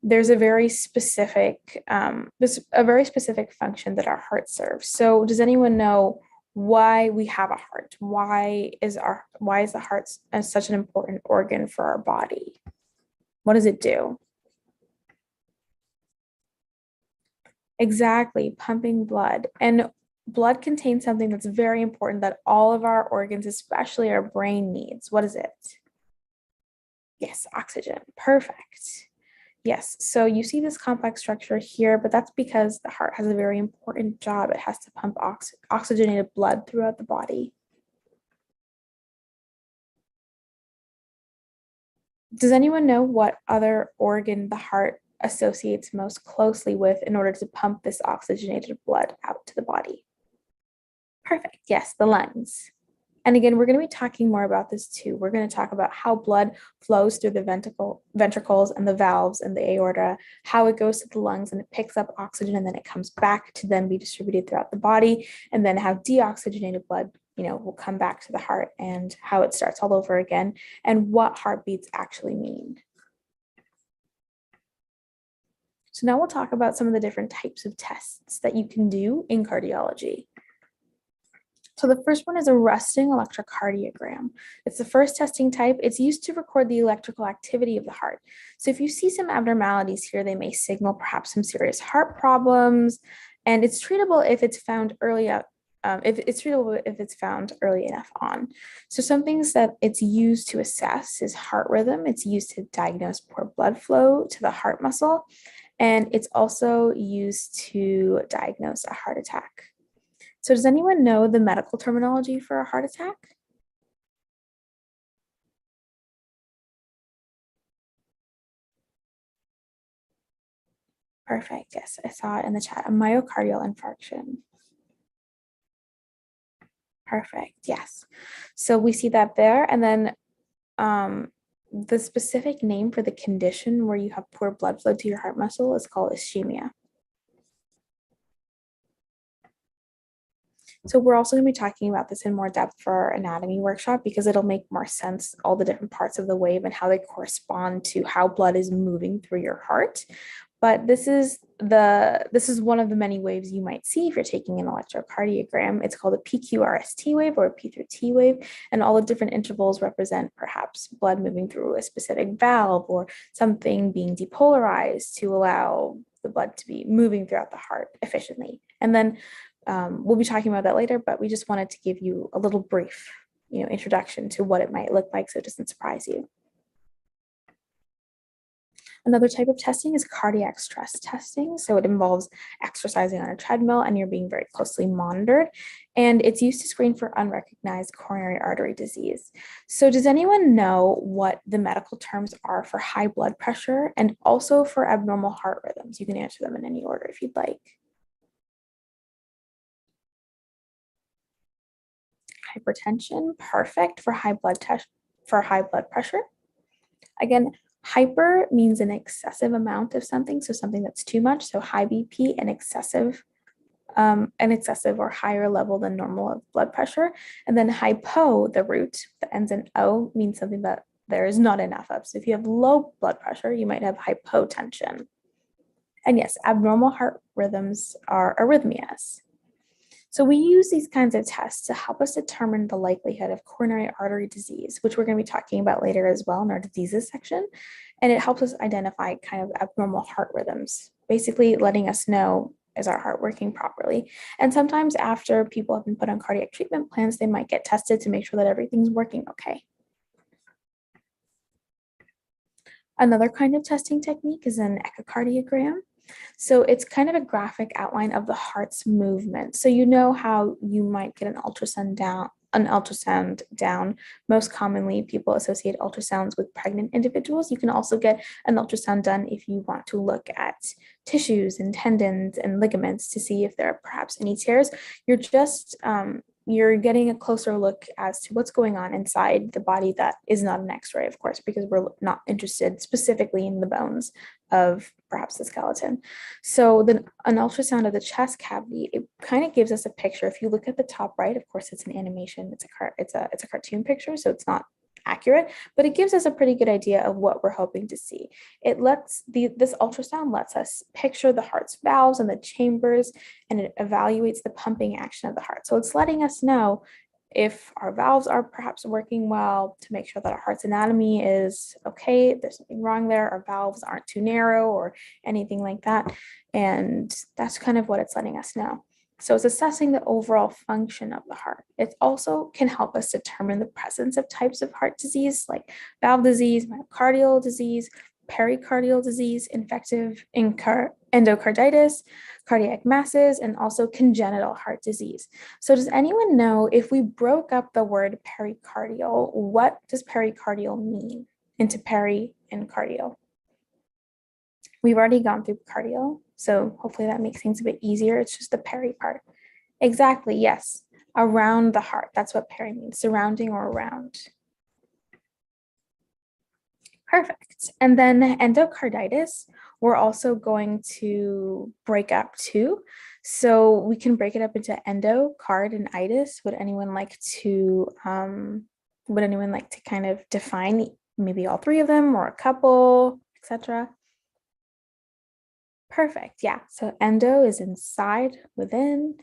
there's a very specific function that our heart serves. So does anyone know why we have a heart? Why is the heart such an important organ for our body? What does it do? Exactly, pumping blood. And blood contains something that's very important that all of our organs, especially our brain, needs. What is it? Yes, oxygen. Perfect. Yes, so you see this complex structure here, but that's because the heart has a very important job. It has to pump oxygenated blood throughout the body. Does anyone know what other organ the heart associates most closely with in order to pump this oxygenated blood out to the body? Perfect. Yes, the lungs. And again, we're going to be talking more about this too. We're going to talk about how blood flows through the ventricles and the valves and the aorta, how it goes to the lungs and it picks up oxygen and then it comes back to then be distributed throughout the body, and then how deoxygenated blood, will come back to the heart and how it starts all over again and what heartbeats actually mean. So now we'll talk about some of the different types of tests that you can do in cardiology. So the first one is a resting electrocardiogram. It's the first testing type. It's used to record the electrical activity of the heart. So if you see some abnormalities here, they may signal perhaps some serious heart problems, and it's treatable if it's found early up. If it's found early enough on. So some things that it's used to assess is heart rhythm. It's used to diagnose poor blood flow to the heart muscle, and it's also used to diagnose a heart attack. So does anyone know the medical terminology for a heart attack? Perfect. Yes, I saw it in the chat. A myocardial infarction. Perfect. Yes. So we see that there. And then the specific name for the condition where you have poor blood flow to your heart muscle is called ischemia. So we're also going to be talking about this in more depth for our anatomy workshop because it'll make more sense, all the different parts of the wave and how they correspond to how blood is moving through your heart. But this is one of the many waves you might see if you're taking an electrocardiogram. It's called a PQRST wave or a P through T wave, and all the different intervals represent perhaps blood moving through a specific valve or something being depolarized to allow the blood to be moving throughout the heart efficiently. And then we'll be talking about that later, but we just wanted to give you a little brief, introduction to what it might look like so it doesn't surprise you. Another type of testing is cardiac stress testing. So it involves exercising on a treadmill and you're being very closely monitored. And it's used to screen for unrecognized coronary artery disease. So does anyone know what the medical terms are for high blood pressure and also for abnormal heart rhythms? You can answer them in any order if you'd like. Hypertension, perfect for high blood pressure. Again, hyper means an excessive amount of something, so something that's too much. So high BP and excessive or higher level than normal of blood pressure. And then hypo, the root that ends in O, means something that there is not enough of. So if you have low blood pressure, you might have hypotension. And yes, abnormal heart rhythms are arrhythmias. So we use these kinds of tests to help us determine the likelihood of coronary artery disease, which we're going to be talking about later as well in our diseases section. And it helps us identify kind of abnormal heart rhythms, basically letting us know, is our heart working properly? And sometimes after people have been put on cardiac treatment plans, they might get tested to make sure that everything's working okay. Another kind of testing technique is an echocardiogram. So it's kind of a graphic outline of the heart's movement. So you know how you might get an ultrasound down. Most commonly, people associate ultrasounds with pregnant individuals. You can also get an ultrasound done if you want to look at tissues and tendons and ligaments to see if there are perhaps any tears. You're just you're getting a closer look as to what's going on inside the body that is not an X-ray, of course, because we're not interested specifically in the bones of perhaps the skeleton. So then an ultrasound of the chest cavity, it kind of gives us a picture. If you look at the top right, of course, it's an animation. It's a cartoon picture, so it's not accurate, but it gives us a pretty good idea of what we're hoping to see. This ultrasound lets us picture the heart's valves and the chambers, and it evaluates the pumping action of the heart. So it's letting us know if our valves are perhaps working well, to make sure that our heart's anatomy is okay, if there's something wrong there, our valves aren't too narrow or anything like that. And that's kind of what it's letting us know. So it's assessing the overall function of the heart. It also can help us determine the presence of types of heart disease like valve disease, myocardial disease, pericardial disease, infective endocarditis, cardiac masses, and also congenital heart disease. So does anyone know, if we broke up the word pericardial, what does pericardial mean into peri and cardial? We've already gone through cardial, so hopefully that makes things a bit easier. It's just the peri part. Exactly, yes. Around the heart. That's what peri means, surrounding or around. Perfect. And then endocarditis, we're also going to break up too. So we can break it up into endo, card, and itis. Would anyone like to kind of define maybe all three of them or a couple, etc.? Perfect. Yeah. So endo is inside, within.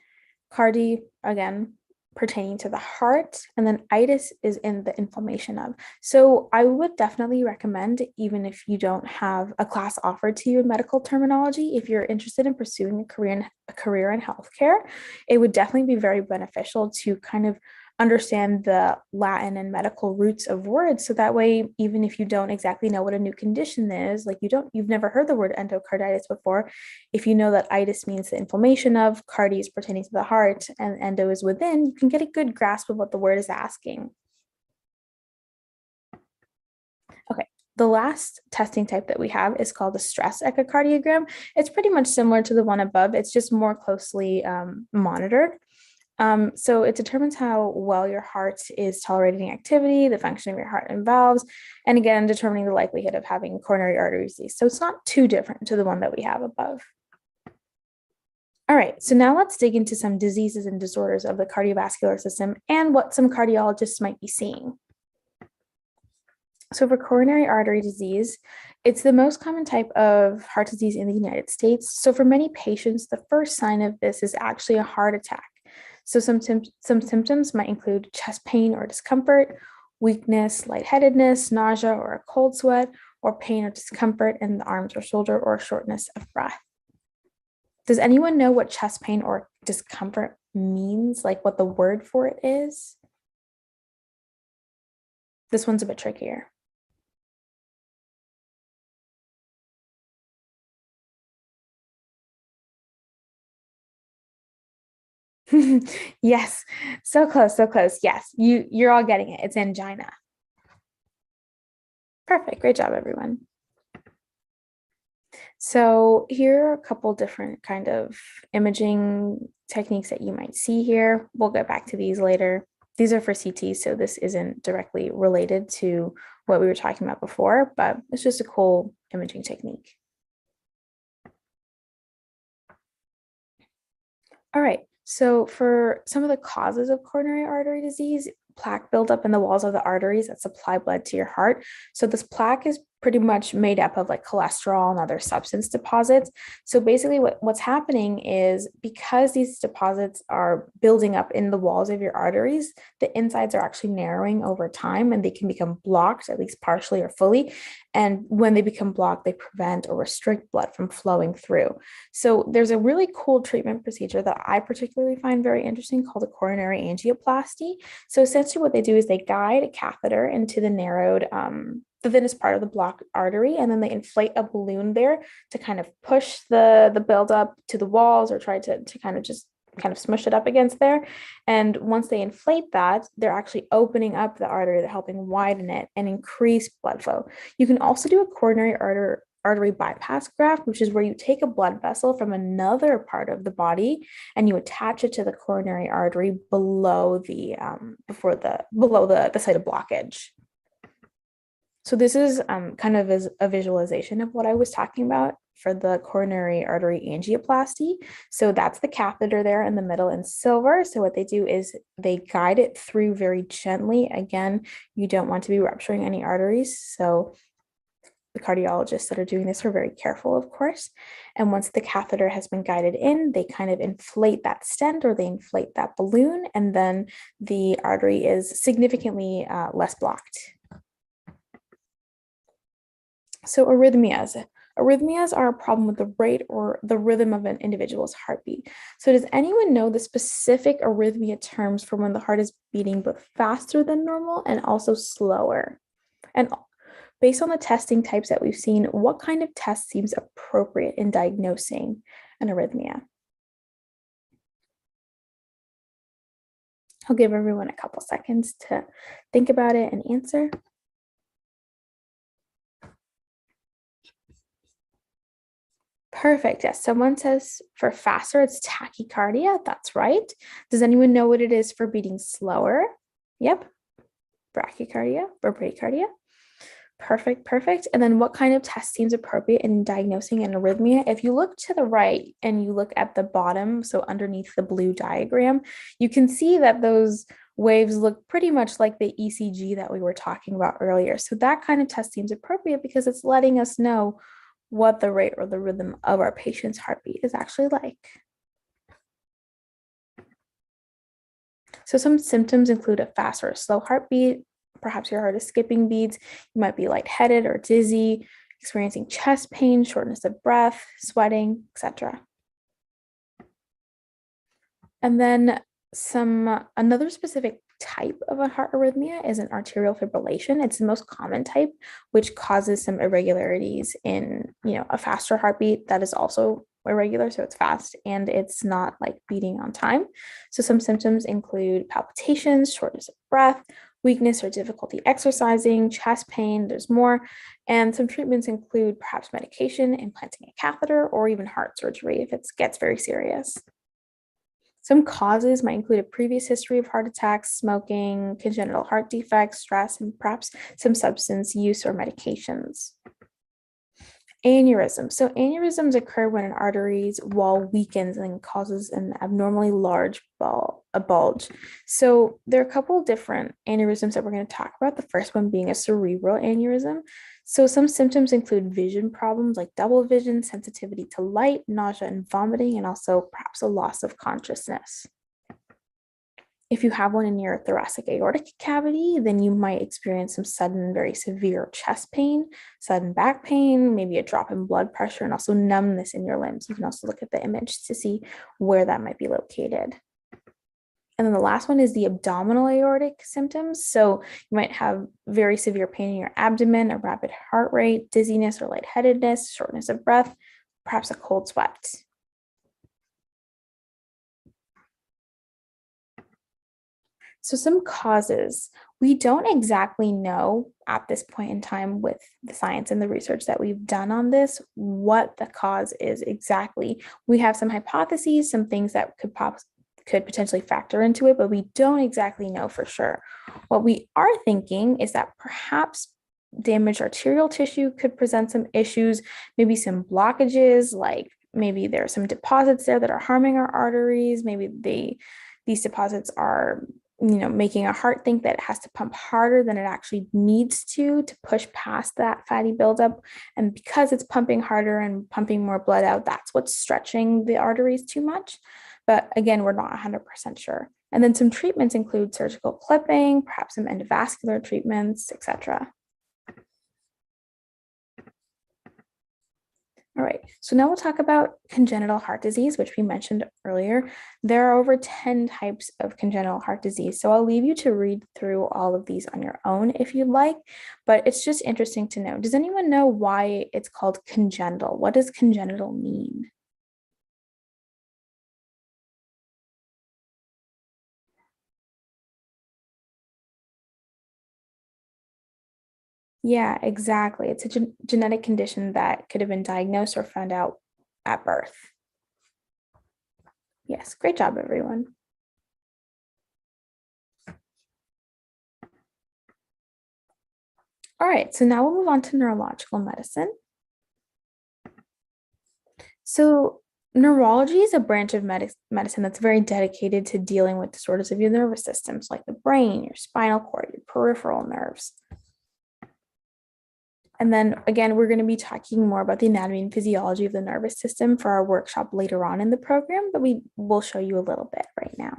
Cardi, again, pertaining to the heart, and then itis is in the inflammation of. So I would definitely recommend, even if you don't have a class offered to you in medical terminology, if you're interested in pursuing a career in healthcare, it would definitely be very beneficial to kind of understand the Latin and medical roots of words. So that way, even if you don't exactly know what a new condition is, like you've never heard the word endocarditis before, if you know that itis means the inflammation of, cardi is pertaining to the heart, and endo is within, you can get a good grasp of what the word is asking. Okay, the last testing type that we have is called the stress echocardiogram. It's pretty much similar to the one above. It's just more closely monitored. So it determines how well your heart is tolerating activity, the function of your heart and valves, and again, determining the likelihood of having coronary artery disease. So it's not too different to the one that we have above. All right, so now let's dig into some diseases and disorders of the cardiovascular system and what some cardiologists might be seeing. So for coronary artery disease, it's the most common type of heart disease in the United States. So for many patients, the first sign of this is actually a heart attack. So some symptoms might include chest pain or discomfort, weakness, lightheadedness, nausea or a cold sweat, or pain or discomfort in the arms or shoulder, or shortness of breath. Does anyone know what chest pain or discomfort means, like what the word for it is? This one's a bit trickier. Yes, so close, so close. Yes, you're all getting it. It's angina. Perfect. Great job, everyone. So here are a couple different kind of imaging techniques that you might see here. We'll get back to these later. These are for CT, so this isn't directly related to what we were talking about before, but it's just a cool imaging technique. All right. So for some of the causes of coronary artery disease, plaque buildup in the walls of the arteries that supply blood to your heart. So this plaque is pretty much made up of like cholesterol and other substance deposits. So basically what's happening is because these deposits are building up in the walls of your arteries, the insides are actually narrowing over time and they can become blocked, at least partially or fully. And when they become blocked, they prevent or restrict blood from flowing through. So there's a really cool treatment procedure that I particularly find very interesting called a coronary angioplasty. So essentially what they do is they guide a catheter into the narrowed, the thinnest part of the blocked artery, and then they inflate a balloon there to kind of push the buildup to the walls or try to kind of smush it up against there. And once they inflate that, they're actually opening up the artery, they're helping widen it and increase blood flow. You can also do a coronary artery bypass graft, which is where you take a blood vessel from another part of the body and you attach it to the coronary artery below the site of blockage. So this is kind of as a visualization of what I was talking about for the coronary artery angioplasty. So that's the catheter there in the middle in silver. So what they do is they guide it through very gently. Again, you don't want to be rupturing any arteries. So the cardiologists that are doing this are very careful, of course. And once the catheter has been guided in, they kind of inflate that stent or they inflate that balloon, and then the artery is significantly less blocked. So arrhythmias. Arrhythmias are a problem with the rate or the rhythm of an individual's heartbeat. So does anyone know the specific arrhythmia terms for when the heart is beating both faster than normal and also slower? And based on the testing types that we've seen, what kind of test seems appropriate in diagnosing an arrhythmia? I'll give everyone a couple seconds to think about it and answer. Perfect. Yes. Someone says for faster, it's tachycardia. That's right. Does anyone know what it is for beating slower? Yep. Brachycardia or bradycardia. Perfect. Perfect. And then what kind of test seems appropriate in diagnosing an arrhythmia? If you look to the right and you look at the bottom, so underneath the blue diagram, you can see that those waves look pretty much like the ECG that we were talking about earlier. So that kind of test seems appropriate because it's letting us know what the rate or the rhythm of our patient's heartbeat is actually like. So some symptoms include a fast or a slow heartbeat. Perhaps your heart is skipping beats. You might be lightheaded or dizzy, experiencing chest pain, shortness of breath, sweating, etc. And then another specific type of a heart arrhythmia is an arterial fibrillation. It's the most common type, which causes some irregularities in, a faster heartbeat that is also irregular. So it's fast and it's not like beating on time. So some symptoms include palpitations, shortness of breath, weakness or difficulty exercising, chest pain, there's more. And some treatments include perhaps medication, implanting a catheter, or even heart surgery if it gets very serious. Some causes might include a previous history of heart attacks, smoking, congenital heart defects, stress, and perhaps some substance use or medications. Aneurysms. So aneurysms occur when an artery's wall weakens and causes an abnormally large bulge. So there are a couple of different aneurysms that we're going to talk about. The first one being a cerebral aneurysm. So some symptoms include vision problems like double vision, sensitivity to light, nausea and vomiting, and also perhaps a loss of consciousness. If you have one in your thoracic aortic cavity, then you might experience some sudden, very severe chest pain, sudden back pain, maybe a drop in blood pressure, and also numbness in your limbs. You can also look at the image to see where that might be located. And then the last one is the abdominal aortic symptoms. So you might have very severe pain in your abdomen, a rapid heart rate, dizziness or lightheadedness, shortness of breath, perhaps a cold sweat. So some causes, we don't exactly know at this point in time with the science and the research that we've done on this, what the cause is exactly. We have some hypotheses, some things that could potentially factor into it, but we don't exactly know for sure. What we are thinking is that perhaps damaged arterial tissue could present some issues, maybe some blockages, like maybe there are some deposits there that are harming our arteries. Maybe these deposits are making a heart think that it has to pump harder than it actually needs to push past that fatty buildup. And because it's pumping harder and pumping more blood out, that's what's stretching the arteries too much. But again, we're not 100% sure. And then some treatments include surgical clipping, perhaps some endovascular treatments, etc. All right, so now we'll talk about congenital heart disease, which we mentioned earlier. There are over 10 types of congenital heart disease, so I'll leave you to read through all of these on your own if you'd like, but it's just interesting to know. Does anyone know why it's called congenital? What does congenital mean? Yeah, exactly. It's a genetic condition that could have been diagnosed or found out at birth. Yes, great job, everyone. All right, so now we'll move on to neurological medicine. So neurology is a branch of medicine that's very dedicated to dealing with disorders of your nervous systems, like the brain, your spinal cord, your peripheral nerves. And then again, we're going to be talking more about the anatomy and physiology of the nervous system for our workshop later on in the program, but we will show you a little bit right now.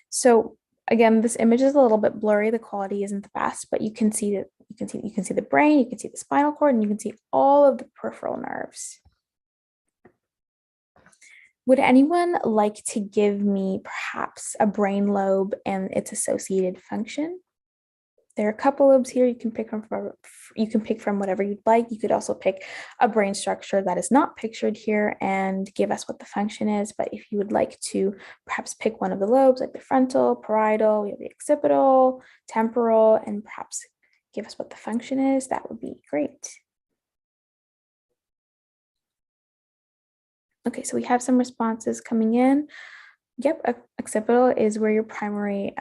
So again, this image is a little bit blurry. The quality isn't the best, but you can see that you can see the brain, you can see the spinal cord, and you can see all of the peripheral nerves. Would anyone like to give me perhaps a brain lobe and its associated function? There are a couple lobes here. You can pick from whatever you'd like. You could also pick a brain structure that is not pictured here and give us what the function is. But if you would like to perhaps pick one of the lobes, like the frontal, parietal, we have the occipital, temporal, and perhaps give us what the function is, that would be great. Okay, so we have some responses coming in. Yep, occipital is where your primary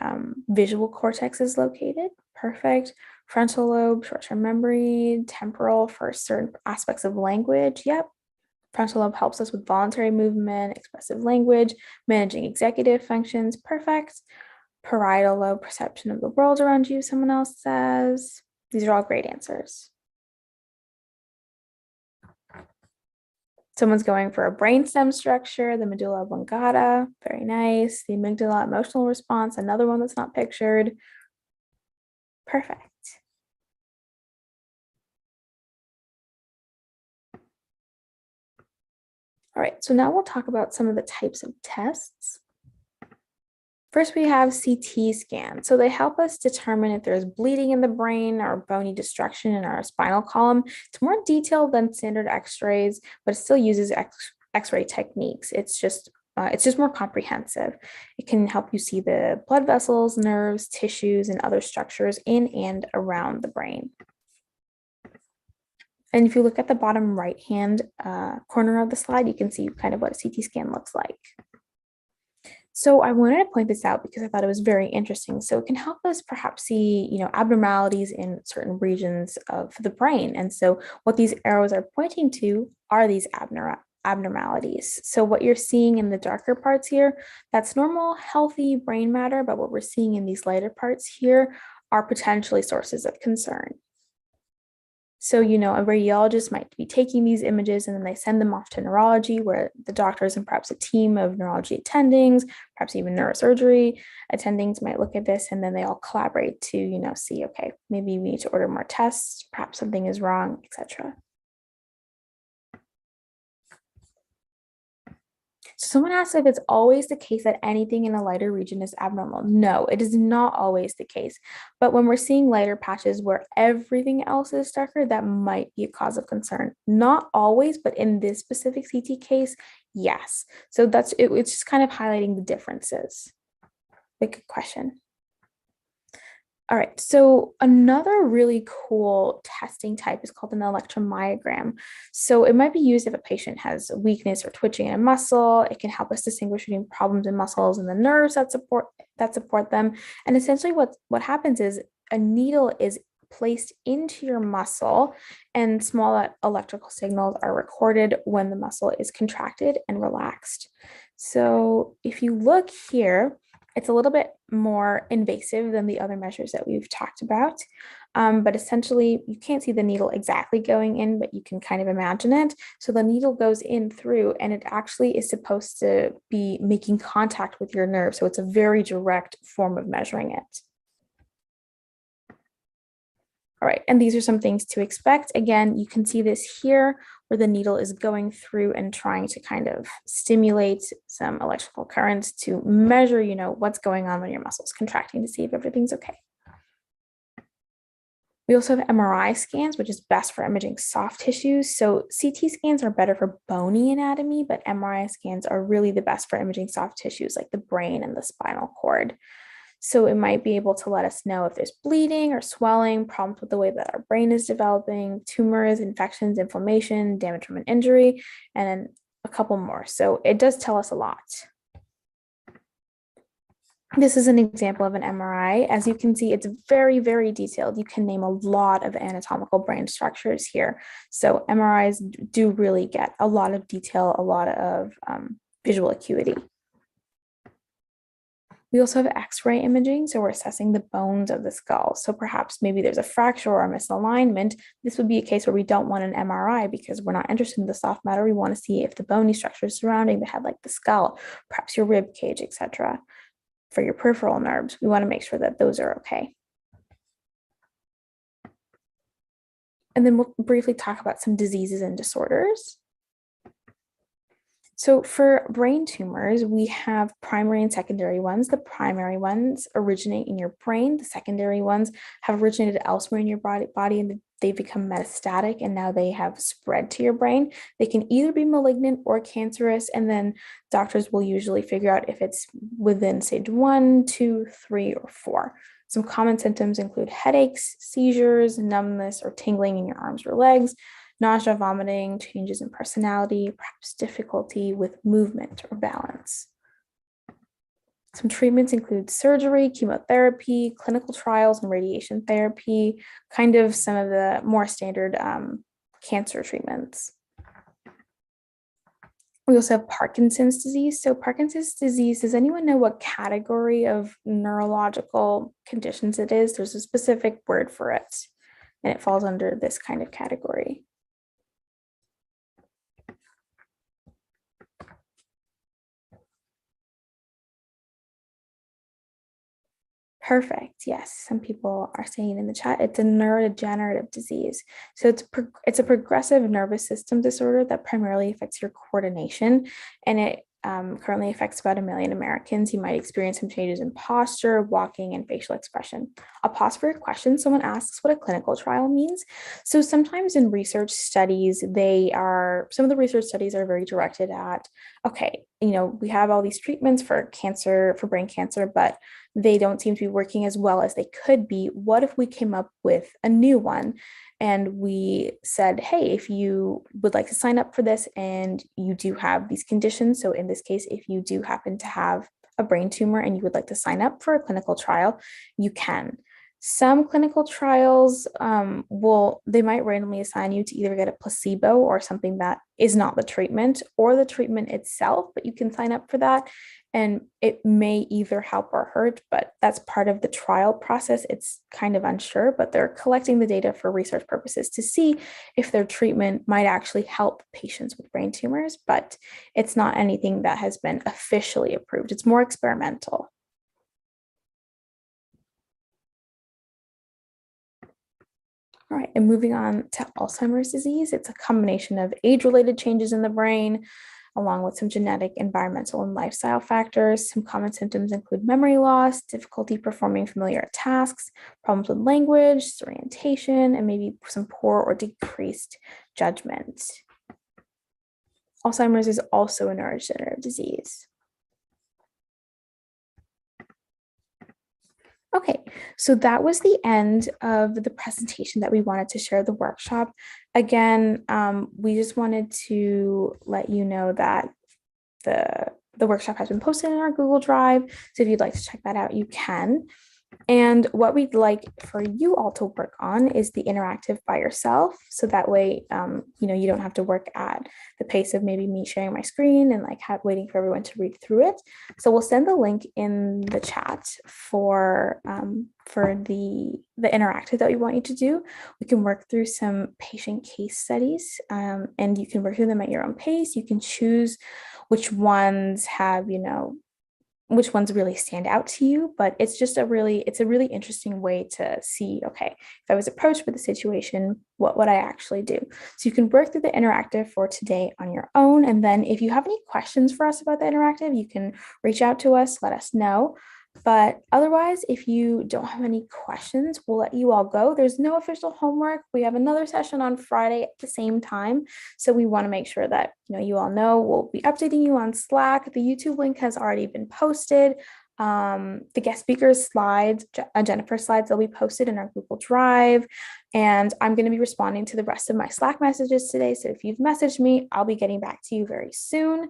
visual cortex is located. Perfect. Frontal lobe, short-term memory. Temporal for certain aspects of language. Yep. Frontal lobe helps us with voluntary movement, expressive language, managing executive functions. Perfect. Parietal lobe, perception of the world around you, someone else says. These are all great answers. Someone's going for a brainstem structure, the medulla oblongata, very nice. The amygdala, emotional response, another one that's not pictured. Perfect. All right, so now we'll talk about some of the types of tests. First, we have CT scans. So they help us determine if there's bleeding in the brain or bony destruction in our spinal column. It's more detailed than standard x-rays, but it still uses x-ray techniques. It's just more comprehensive. It can help you see the blood vessels, nerves, tissues, and other structures in and around the brain. And if you look at the bottom right-hand corner of the slide, you can see kind of what a CT scan looks like. So I wanted to point this out because I thought it was very interesting. So it can help us perhaps see, abnormalities in certain regions of the brain. And so what these arrows are pointing to are these abnormalities. So what you're seeing in the darker parts here, that's normal, healthy brain matter. But what we're seeing in these lighter parts here are potentially sources of concern. So, a radiologist might be taking these images and then they send them off to neurology, where the doctors and perhaps a team of neurology attendings, perhaps even neurosurgery attendings might look at this, and then they all collaborate to, see, okay, maybe we need to order more tests, perhaps something is wrong, etc. So someone asked if it's always the case that anything in a lighter region is abnormal. No, it is not always the case. But when we're seeing lighter patches where everything else is darker, that might be a cause of concern. Not always, but in this specific CT case, yes. So it's just kind of highlighting the differences. Good question. All right, so another really cool testing type is called an electromyogram. So it might be used if a patient has weakness or twitching in a muscle. It can help us distinguish between problems in muscles and the nerves that support them. And essentially what happens is a needle is placed into your muscle and small electrical signals are recorded when the muscle is contracted and relaxed. So if you look here, It's a little bit more invasive than the other measures that we've talked about. But essentially, you can't see the needle exactly going in, but you can kind of imagine it. So the needle goes in through, and it actually is supposed to be making contact with your nerve. So it's a very direct form of measuring it. All right, and these are some things to expect. Again, you can see this here where the needle is going through and trying to kind of stimulate some electrical currents to measure, what's going on when your muscle's contracting to see if everything's okay. We also have MRI scans, which is best for imaging soft tissues. So CT scans are better for bony anatomy, but MRI scans are really the best for imaging soft tissues like the brain and the spinal cord. So it might be able to let us know if there's bleeding or swelling, problems with the way that our brain is developing, tumors, infections, inflammation, damage from an injury, and then a couple more. So it does tell us a lot. This is an example of an MRI. As you can see, it's very, very detailed. You can name a lot of anatomical brain structures here. So MRIs do really get a lot of detail, a lot of visual acuity. We also have X-ray imaging, so we're assessing the bones of the skull. So perhaps maybe there's a fracture or a misalignment. This would be a case where we don't want an MRI because we're not interested in the soft matter. We want to see if the bony structures surrounding the head, like the skull, perhaps your rib cage, etc. For your peripheral nerves, we want to make sure that those are okay. And then we'll briefly talk about some diseases and disorders. So for brain tumors, we have primary and secondary ones. The primary ones originate in your brain. The secondary ones have originated elsewhere in your body and they become metastatic and now they have spread to your brain. They can either be malignant or cancerous, and then doctors will usually figure out if it's within stage 1, 2, 3, or 4. Some common symptoms include headaches, seizures, numbness, or tingling in your arms or legs, nausea, vomiting, changes in personality, perhaps difficulty with movement or balance. Some treatments include surgery, chemotherapy, clinical trials, and radiation therapy, kind of some of the more standard cancer treatments. We also have Parkinson's disease. So Parkinson's disease, does anyone know what category of neurological conditions it is? There's a specific word for it, and it falls under this kind of category. Perfect. Yes, some people are saying in the chat, it's a neurodegenerative disease. So it's a progressive nervous system disorder that primarily affects your coordination, and it currently affects about 1 million Americans. You might experience some changes in posture, walking, and facial expression. I'll pause for your question. Someone asks what a clinical trial means. So sometimes in research studies, some of the research studies are very directed at, okay, we have all these treatments for cancer, for brain cancer, but they don't seem to be working as well as they could be. What if we came up with a new one and we said, hey, if you would like to sign up for this and you do have these conditions, so in this case, if you do happen to have a brain tumor and you would like to sign up for a clinical trial, you can. Some clinical trials they might randomly assign you to either get a placebo or something that is not the treatment or the treatment itself, but you can sign up for that. And it may either help or hurt, but that's part of the trial process. It's kind of unsure, but they're collecting the data for research purposes to see if their treatment might actually help patients with brain tumors, but it's not anything that has been officially approved. It's more experimental. All right, and moving on to Alzheimer's disease, it's a combination of age-related changes in the brain, along with some genetic, environmental, and lifestyle factors. Some common symptoms include memory loss, difficulty performing familiar tasks, problems with language, disorientation, and maybe some poor or decreased judgment. Alzheimer's is also a neurodegenerative disease. Okay, so that was the end of the presentation that we wanted to share the workshop. Again, we just wanted to let you know that the workshop has been posted in our Google Drive. So if you'd like to check that out, you can. And what we'd like for you all to work on is the interactive by yourself. So that way, you don't have to work at the pace of maybe me sharing my screen and like waiting for everyone to read through it. So we'll send the link in the chat for the interactive that we want you to do. We can work through some patient case studies, and you can work through them at your own pace. You can choose which ones have, which ones really stand out to you, but it's a really interesting way to see, okay, if I was approached with a situation, what would I actually do? So you can work through the interactive for today on your own. And then if you have any questions for us about the interactive, you can reach out to us, let us know. But otherwise, if you don't have any questions, we'll let you all go. There's no official homework. We have another session on Friday at the same time. So we want to make sure that you all know. We'll be updating you on Slack. The YouTube link has already been posted. The guest speakers slides, Jennifer's slides, they'll be posted in our Google Drive. And I'm going to be responding to the rest of my Slack messages today. So if you've messaged me, I'll be getting back to you very soon.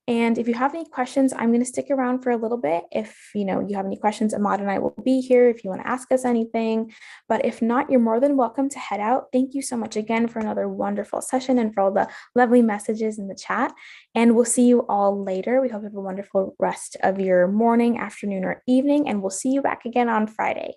And if you have any questions, I'm going to stick around for a little bit. If you have any questions, Ahmad and I will be here if you want to ask us anything. But if not, you're more than welcome to head out. Thank you so much again for another wonderful session and for all the lovely messages in the chat. And we'll see you all later. We hope you have a wonderful rest of your morning, afternoon, or evening. And we'll see you back again on Friday.